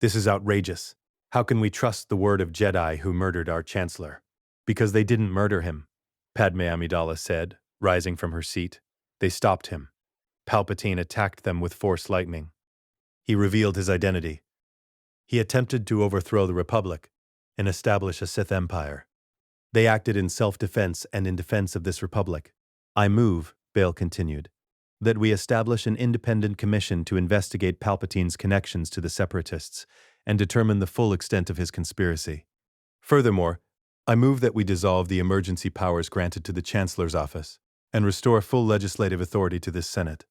This is outrageous. How can we trust the word of Jedi who murdered our Chancellor? Because they didn't murder him, Padme Amidala said, rising from her seat. They stopped him. Palpatine attacked them with Force lightning. He revealed his identity. He attempted to overthrow the Republic and establish a Sith Empire. They acted in self-defense and in defense of this Republic. I move, Bail continued, that we establish an independent commission to investigate Palpatine's connections to the Separatists and determine the full extent of his conspiracy. Furthermore, I move that we dissolve the emergency powers granted to the Chancellor's office and restore full legislative authority to this Senate.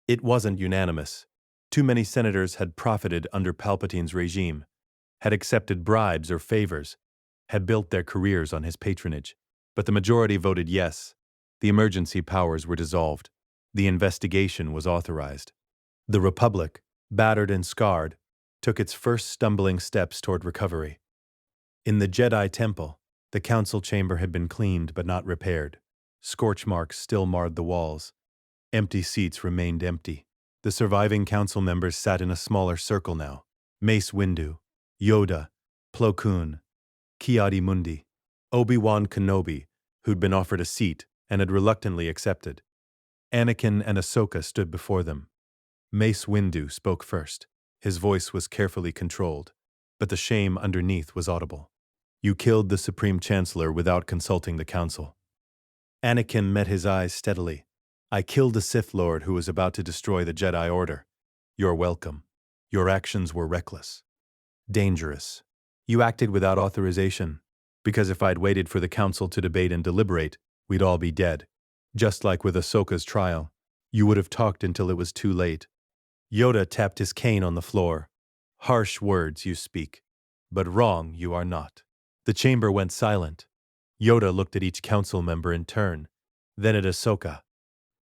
It wasn't unanimous. Too many senators had profited under Palpatine's regime, had accepted bribes or favors, had built their careers on his patronage. But the majority voted yes. The emergency powers were dissolved. The investigation was authorized. The Republic, battered and scarred, took its first stumbling steps toward recovery. In the Jedi Temple, the council chamber had been cleaned but not repaired. Scorch marks still marred the walls. Empty seats remained empty. The surviving council members sat in a smaller circle now. Mace Windu, Yoda, Plo Koon, Ki-Adi-Mundi, Obi-Wan Kenobi, who'd been offered a seat and had reluctantly accepted. Anakin and Ahsoka stood before them. Mace Windu spoke first. His voice was carefully controlled, but the shame underneath was audible. You killed the Supreme Chancellor without consulting the Council. Anakin met his eyes steadily. I killed a Sith Lord who was about to destroy the Jedi Order. You're welcome. Your actions were reckless. Dangerous. You acted without authorization, because if I'd waited for the Council to debate and deliberate, we'd all be dead. Just like with Ahsoka's trial, you would have talked until it was too late. Yoda tapped his cane on the floor. Harsh words you speak, but wrong you are not. The chamber went silent. Yoda looked at each council member in turn, then at Ahsoka.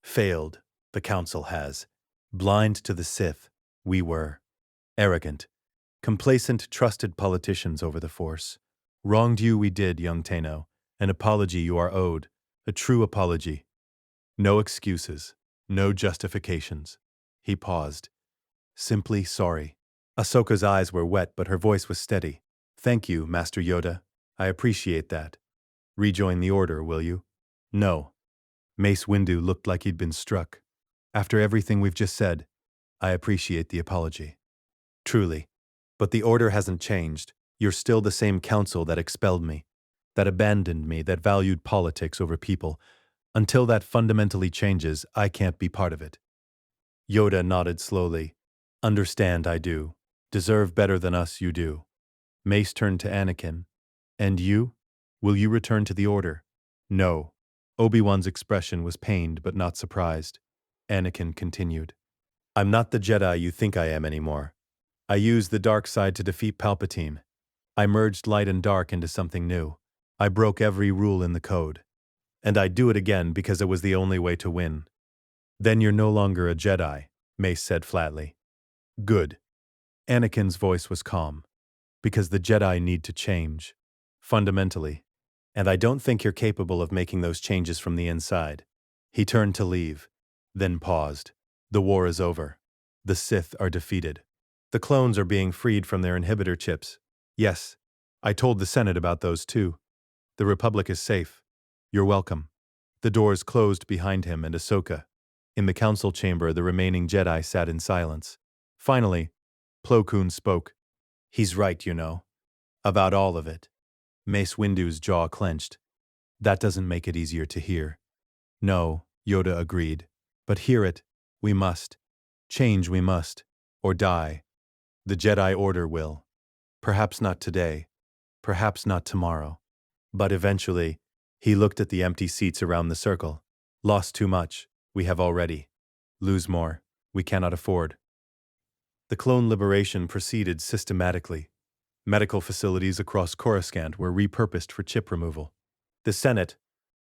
Failed, the council has. Blind to the Sith, we were. Arrogant, complacent, trusted politicians over the Force. Wronged you we did, young Tano. An apology you are owed, a true apology. No excuses, no justifications. He paused. Simply sorry. Ahsoka's eyes were wet, but her voice was steady. Thank you, Master Yoda. I appreciate that. Rejoin the Order, will you? No. Mace Windu looked like he'd been struck. After everything we've just said, I appreciate the apology. Truly. But the Order hasn't changed. You're still the same council that expelled me, that abandoned me, that valued politics over people. Until that fundamentally changes, I can't be part of it. Yoda nodded slowly. Understand, I do. Deserve better than us, you do. Mace turned to Anakin. And you? Will you return to the Order? No. Obi-Wan's expression was pained but not surprised. Anakin continued. I'm not the Jedi you think I am anymore. I used the dark side to defeat Palpatine. I merged light and dark into something new. I broke every rule in the code. And I'd do it again because it was the only way to win. Then you're no longer a Jedi, Mace said flatly. Good. Anakin's voice was calm. Because the Jedi need to change. Fundamentally. And I don't think you're capable of making those changes from the inside. He turned to leave, then paused. The war is over. The Sith are defeated. The clones are being freed from their inhibitor chips. Yes, I told the Senate about those too. The Republic is safe. You're welcome. The doors closed behind him and Ahsoka. In the council chamber, the remaining Jedi sat in silence. Finally, Plo Koon spoke. He's right, you know. About all of it. Mace Windu's jaw clenched. That doesn't make it easier to hear. No, Yoda agreed. But hear it, we must. Change we must. Or die. The Jedi Order will. Perhaps not today. Perhaps not tomorrow. But eventually, he looked at the empty seats around the circle. Lost too much, we have already. Lose more, we cannot afford. The clone liberation proceeded systematically. Medical facilities across Coruscant were repurposed for chip removal. The Senate,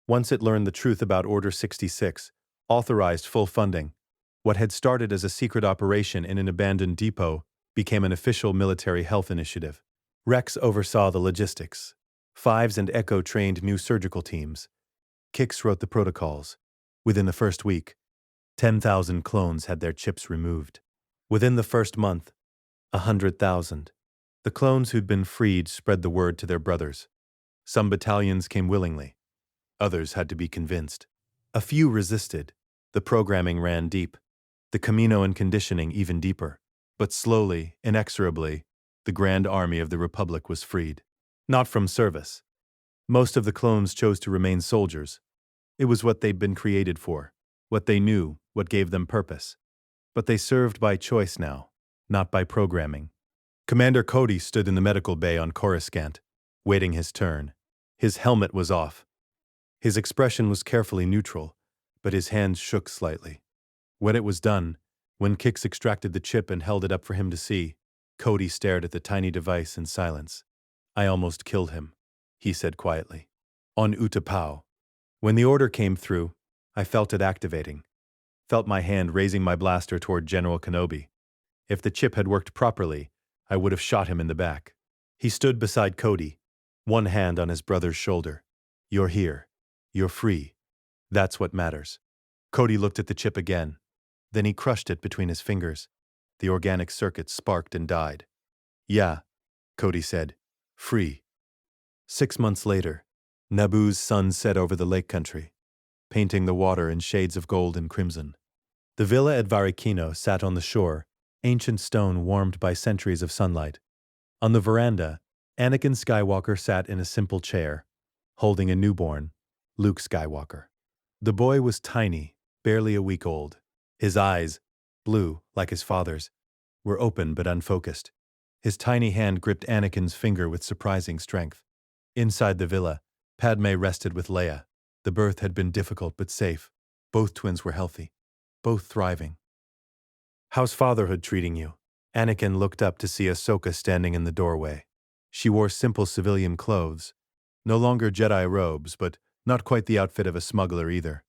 once it learned the truth about Order 66, authorized full funding. What had started as a secret operation in an abandoned depot became an official military health initiative. Rex oversaw the logistics. Fives and Echo trained new surgical teams. Kix wrote the protocols. Within the first week, 10,000 clones had their chips removed. Within the first month, 100,000. The clones who'd been freed spread the word to their brothers. Some battalions came willingly. Others had to be convinced. A few resisted. The programming ran deep. The Camino and conditioning even deeper. But slowly, inexorably, the Grand Army of the Republic was freed. Not from service. Most of the clones chose to remain soldiers. It was what they'd been created for, what they knew, what gave them purpose. But they served by choice now, not by programming. Commander Cody stood in the medical bay on Coruscant, waiting his turn. His helmet was off. His expression was carefully neutral, but his hands shook slightly. When it was done, when Kix extracted the chip and held it up for him to see, Cody stared at the tiny device in silence. I almost killed him, he said quietly. On Utapau. When the order came through, I felt it activating. Felt my hand raising my blaster toward General Kenobi. If the chip had worked properly, I would have shot him in the back. He stood beside Cody, one hand on his brother's shoulder. You're here. You're free. That's what matters. Cody looked at the chip again. Then he crushed it between his fingers. The organic circuit sparked and died. Yeah, Cody said. Free. 6 months later, Naboo's sun set over the lake country, painting the water in shades of gold and crimson. The villa at Varikino sat on the shore, ancient stone warmed by centuries of sunlight. On the veranda, Anakin Skywalker sat in a simple chair, holding a newborn, Luke Skywalker. The boy was tiny, barely a week old. His eyes, blue like his father's, were open but unfocused. His tiny hand gripped Anakin's finger with surprising strength. Inside the villa, Padme rested with Leia. The birth had been difficult but safe. Both twins were healthy, both thriving. How's fatherhood treating you? Anakin looked up to see Ahsoka standing in the doorway. She wore simple civilian clothes, no longer Jedi robes, but not quite the outfit of a smuggler either.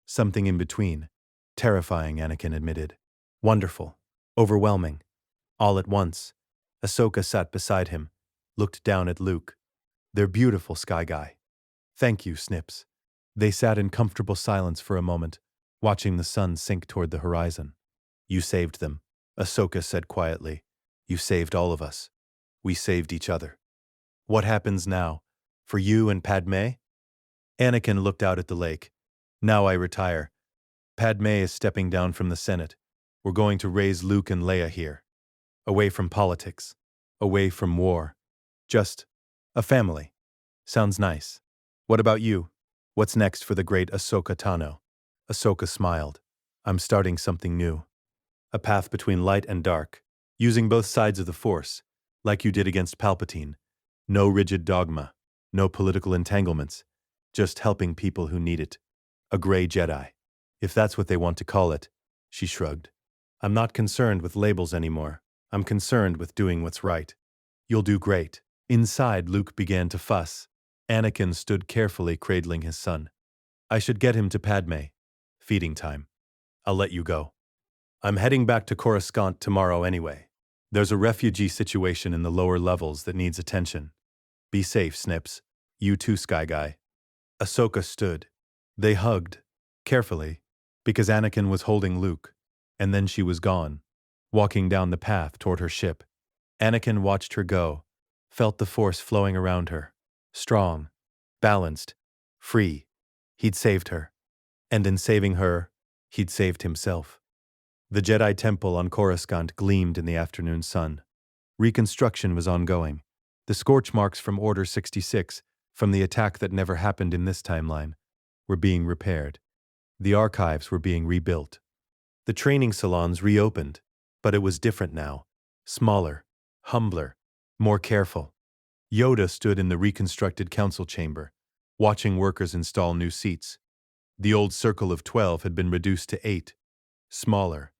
Something in between. Terrifying, Anakin admitted. Wonderful. Overwhelming. All at once. Ahsoka sat beside him, looked down at Luke. They're beautiful, Sky Guy. Thank you, Snips. They sat in comfortable silence for a moment, watching the sun sink toward the horizon. You saved them, Ahsoka said quietly. You saved all of us. We saved each other. What happens now? For you and Padme? Anakin looked out at the lake. Now I retire. Padme is stepping down from the Senate. We're going to raise Luke and Leia here. Away from politics. Away from war. Just a family. Sounds nice. What about you? What's next for the great Ahsoka Tano? Ahsoka smiled. I'm starting something new. A path between light and dark, using both sides of the Force, like you did against Palpatine. No rigid dogma, no political entanglements, just helping people who need it. A gray Jedi. If that's what they want to call it, she shrugged. I'm not concerned with labels anymore. I'm concerned with doing what's right. You'll do great. Inside, Luke began to fuss. Anakin stood carefully cradling his son. I should get him to Padme. Feeding time. I'll let you go. I'm heading back to Coruscant tomorrow anyway. There's a refugee situation in the lower levels that needs attention. Be safe, Snips. You too, Sky Guy. Ahsoka stood. They hugged, carefully, because Anakin was holding Luke, and then she was gone, walking down the path toward her ship. Anakin watched her go, felt the Force flowing around her. Strong, balanced, free. He'd saved her. And in saving her, he'd saved himself. The Jedi Temple on Coruscant gleamed in the afternoon sun. Reconstruction was ongoing. The scorch marks from Order 66, from the attack that never happened in this timeline, were being repaired. The archives were being rebuilt. The training salons reopened, but it was different now. Smaller, humbler, more careful. Yoda stood in the reconstructed council chamber, watching workers install new seats. The old circle of 12 had been reduced to 8. Smaller,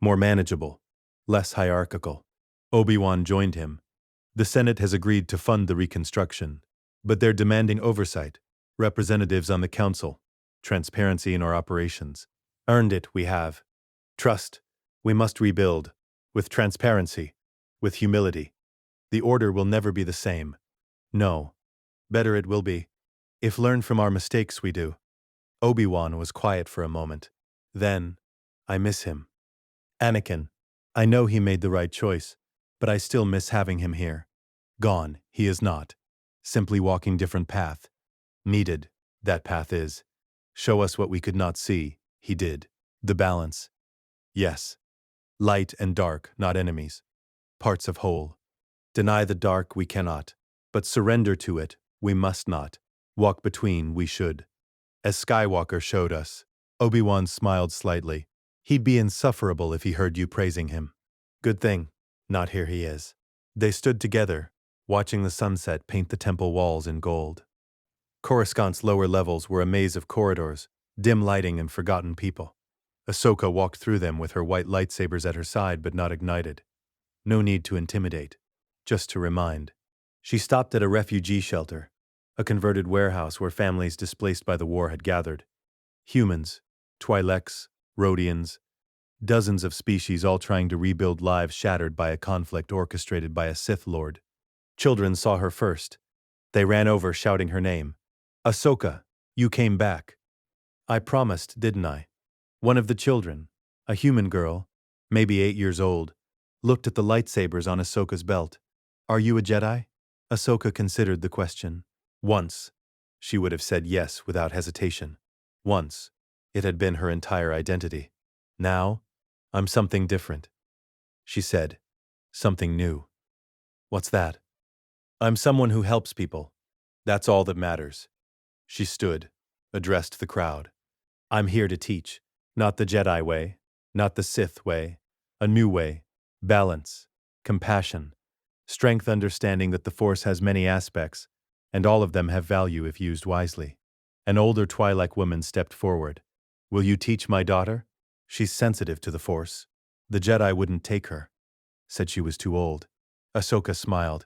more manageable, less hierarchical. Obi-Wan joined him. The Senate has agreed to fund the reconstruction, but they're demanding oversight, representatives on the council, transparency in our operations. Earned it, we have. Trust. We must rebuild. With transparency. With humility. The Order will never be the same. No. Better it will be. If learn from our mistakes we do. Obi-Wan was quiet for a moment. Then, I miss him. Anakin, I know he made the right choice, but I still miss having him here. Gone, he is not. Simply walking different path. Needed, that path is. Show us what we could not see, he did. The balance. Yes. Light and dark, not enemies. Parts of whole. Deny the dark we cannot, but surrender to it we must not. Walk between we should. As Skywalker showed us, Obi-Wan smiled slightly. He'd be insufferable if he heard you praising him. Good thing, not here he is. They stood together, watching the sunset paint the temple walls in gold. Coruscant's lower levels were a maze of corridors, dim lighting and forgotten people. Ahsoka walked through them with her white lightsabers at her side but not ignited. No need to intimidate, just to remind. She stopped at a refugee shelter, a converted warehouse where families displaced by the war had gathered. Humans, Twi'leks, Rhodians, Dozens of species all trying to rebuild lives shattered by a conflict orchestrated by a Sith Lord. Children saw her first. They ran over shouting her name. Ahsoka, you came back. I promised, didn't I? One of the children, a human girl, maybe 8 years old, looked at the lightsabers on Ahsoka's belt. Are you a Jedi? Ahsoka considered the question. Once, she would have said yes without hesitation. Once, it had been her entire identity. Now, I'm something different. She said, something new. What's that? I'm someone who helps people. That's all that matters. She stood, addressed the crowd. I'm here to teach, not the Jedi way, not the Sith way, a new way, balance, compassion, strength, understanding that the Force has many aspects, and all of them have value if used wisely. An older Twi'lek woman stepped forward. Will you teach my daughter? She's sensitive to the Force. The Jedi wouldn't take her. Said she was too old. Ahsoka smiled.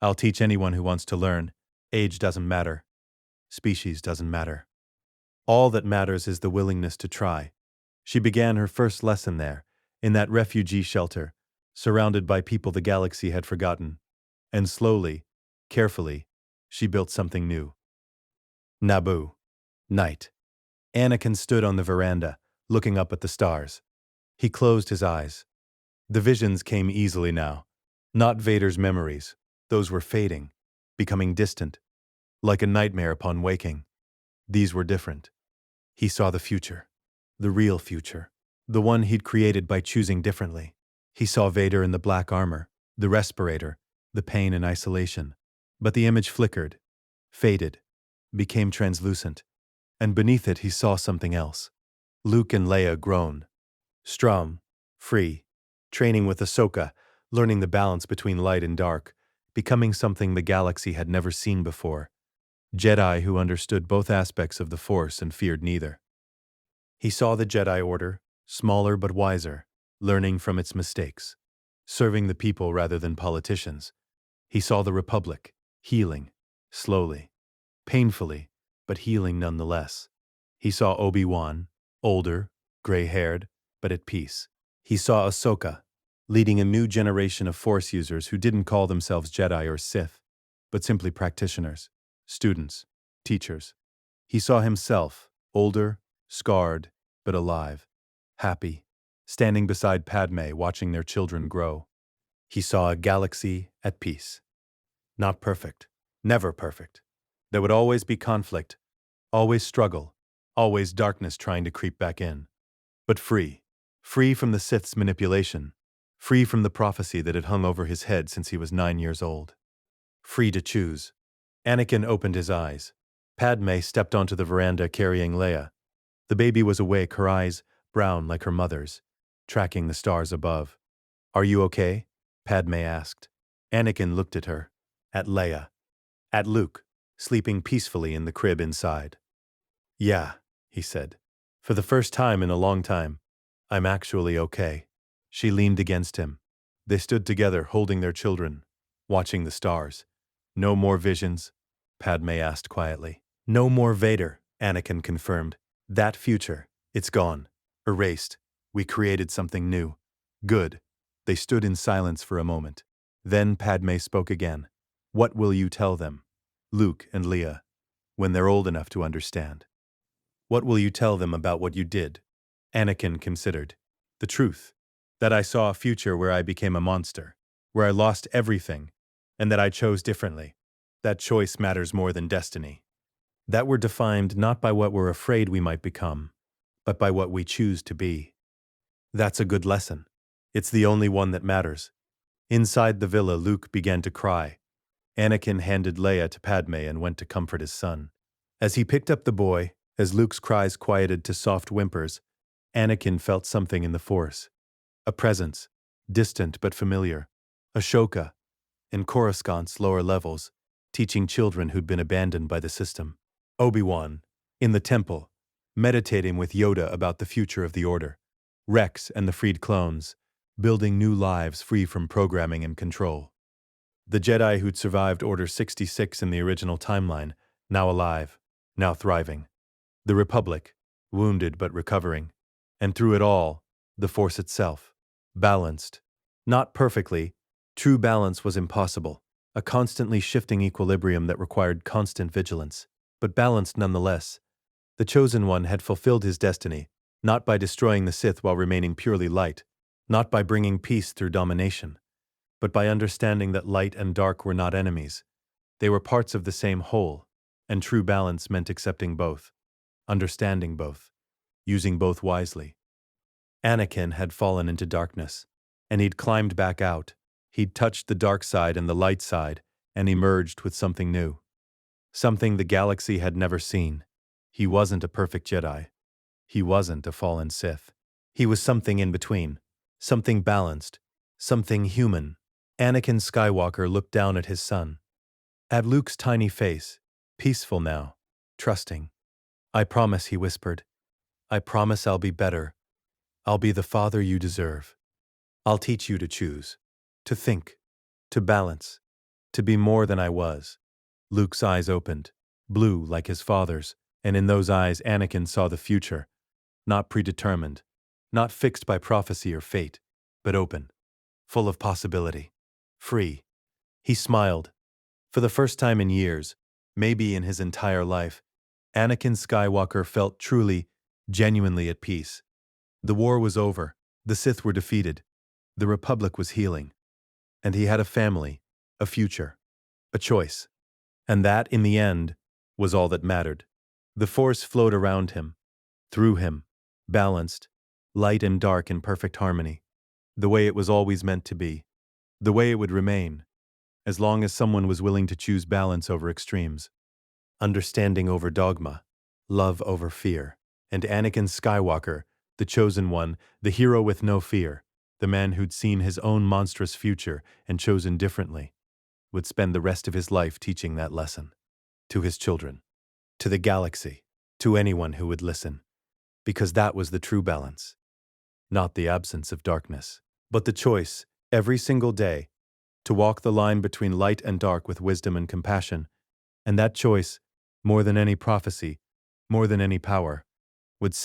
I'll teach anyone who wants to learn. Age doesn't matter. Species doesn't matter. All that matters is the willingness to try. She began her first lesson there, in that refugee shelter, surrounded by people the galaxy had forgotten. And slowly, carefully, she built something new. Naboo. Night. Anakin stood on the veranda, looking up at the stars. He closed his eyes. The visions came easily now. Not Vader's memories. Those were fading, becoming distant, like a nightmare upon waking. These were different. He saw the future. The real future. The one he'd created by choosing differently. He saw Vader in the black armor, the respirator, the pain and isolation. But the image flickered, faded, became translucent. And beneath it he saw something else. Luke and Leia grown. Strong, free, training with Ahsoka, learning the balance between light and dark, becoming something the galaxy had never seen before. Jedi who understood both aspects of the Force and feared neither. He saw the Jedi Order, smaller but wiser, learning from its mistakes, serving the people rather than politicians. He saw the Republic, healing, slowly, painfully, but healing nonetheless. He saw Obi-Wan, older, gray-haired, but at peace. He saw Ahsoka, leading a new generation of Force users who didn't call themselves Jedi or Sith, but simply practitioners, students, teachers. He saw himself, older, scarred, but alive, happy, standing beside Padme watching their children grow. He saw a galaxy at peace. Not perfect, never perfect. There would always be conflict, always struggle, always darkness trying to creep back in. But free, free from the Sith's manipulation, free from the prophecy that had hung over his head since he was 9 years old. Free to choose. Anakin opened his eyes. Padme stepped onto the veranda carrying Leia. The baby was awake, her eyes brown like her mother's, tracking the stars above. Are you okay? Padme asked. Anakin looked at her, at Leia, at Luke, sleeping peacefully in the crib inside. Yeah, he said. For the first time in a long time, I'm actually okay. She leaned against him. They stood together holding their children, watching the stars. No more visions? Padme asked quietly. No more Vader, Anakin confirmed. That future, it's gone. Erased. We created something new. Good. They stood in silence for a moment. Then Padme spoke again. What will you tell them, Luke and Leia, when they're old enough to understand? What will you tell them about what you did? Anakin considered. The truth. That I saw a future where I became a monster, where I lost everything, and that I chose differently. That choice matters more than destiny. That we're defined not by what we're afraid we might become, but by what we choose to be. That's a good lesson. It's the only one that matters. Inside the villa, Luke began to cry. Anakin handed Leia to Padme and went to comfort his son. As he picked up the boy, as Luke's cries quieted to soft whimpers, Anakin felt something in the Force. A presence, distant but familiar. Ashoka, in Coruscant's lower levels, teaching children who'd been abandoned by the system. Obi-Wan, in the temple, meditating with Yoda about the future of the Order. Rex and the freed clones, building new lives free from programming and control. The Jedi who'd survived Order 66 in the original timeline, now alive, now thriving. The Republic, wounded but recovering. And through it all, the Force itself. Balanced. Not perfectly. True balance was impossible. A constantly shifting equilibrium that required constant vigilance. But balanced nonetheless. The Chosen One had fulfilled his destiny, not by destroying the Sith while remaining purely light, not by bringing peace through domination, but by understanding that light and dark were not enemies. They were parts of the same whole, and true balance meant accepting both, understanding both, using both wisely. Anakin had fallen into darkness, and he'd climbed back out. He'd touched the dark side and the light side, and emerged with something new. Something the galaxy had never seen. He wasn't a perfect Jedi. He wasn't a fallen Sith. He was something in between, something balanced, something human. Anakin Skywalker looked down at his son, at Luke's tiny face, peaceful now, trusting. "I promise," he whispered. "I promise I'll be better. I'll be the father you deserve. I'll teach you to choose, to think, to balance, to be more than I was." Luke's eyes opened, blue like his father's, and in those eyes Anakin saw the future, not predetermined, not fixed by prophecy or fate, but open, full of possibility, free. He smiled. For the first time in years, maybe in his entire life, Anakin Skywalker felt truly, genuinely at peace. The war was over, the Sith were defeated, the Republic was healing, and he had a family, a future, a choice. And that, in the end, was all that mattered. The Force flowed around him, through him, balanced, light and dark in perfect harmony, the way it was always meant to be, the way it would remain, as long as someone was willing to choose balance over extremes, understanding over dogma, love over fear. And Anakin Skywalker, the Chosen One, the hero with no fear, the man who'd seen his own monstrous future and chosen differently, would spend the rest of his life teaching that lesson. To his children, to the galaxy, to anyone who would listen. Because that was the true balance. Not the absence of darkness, but the choice, every single day, to walk the line between light and dark with wisdom and compassion. And that choice, more than any prophecy, more than any power,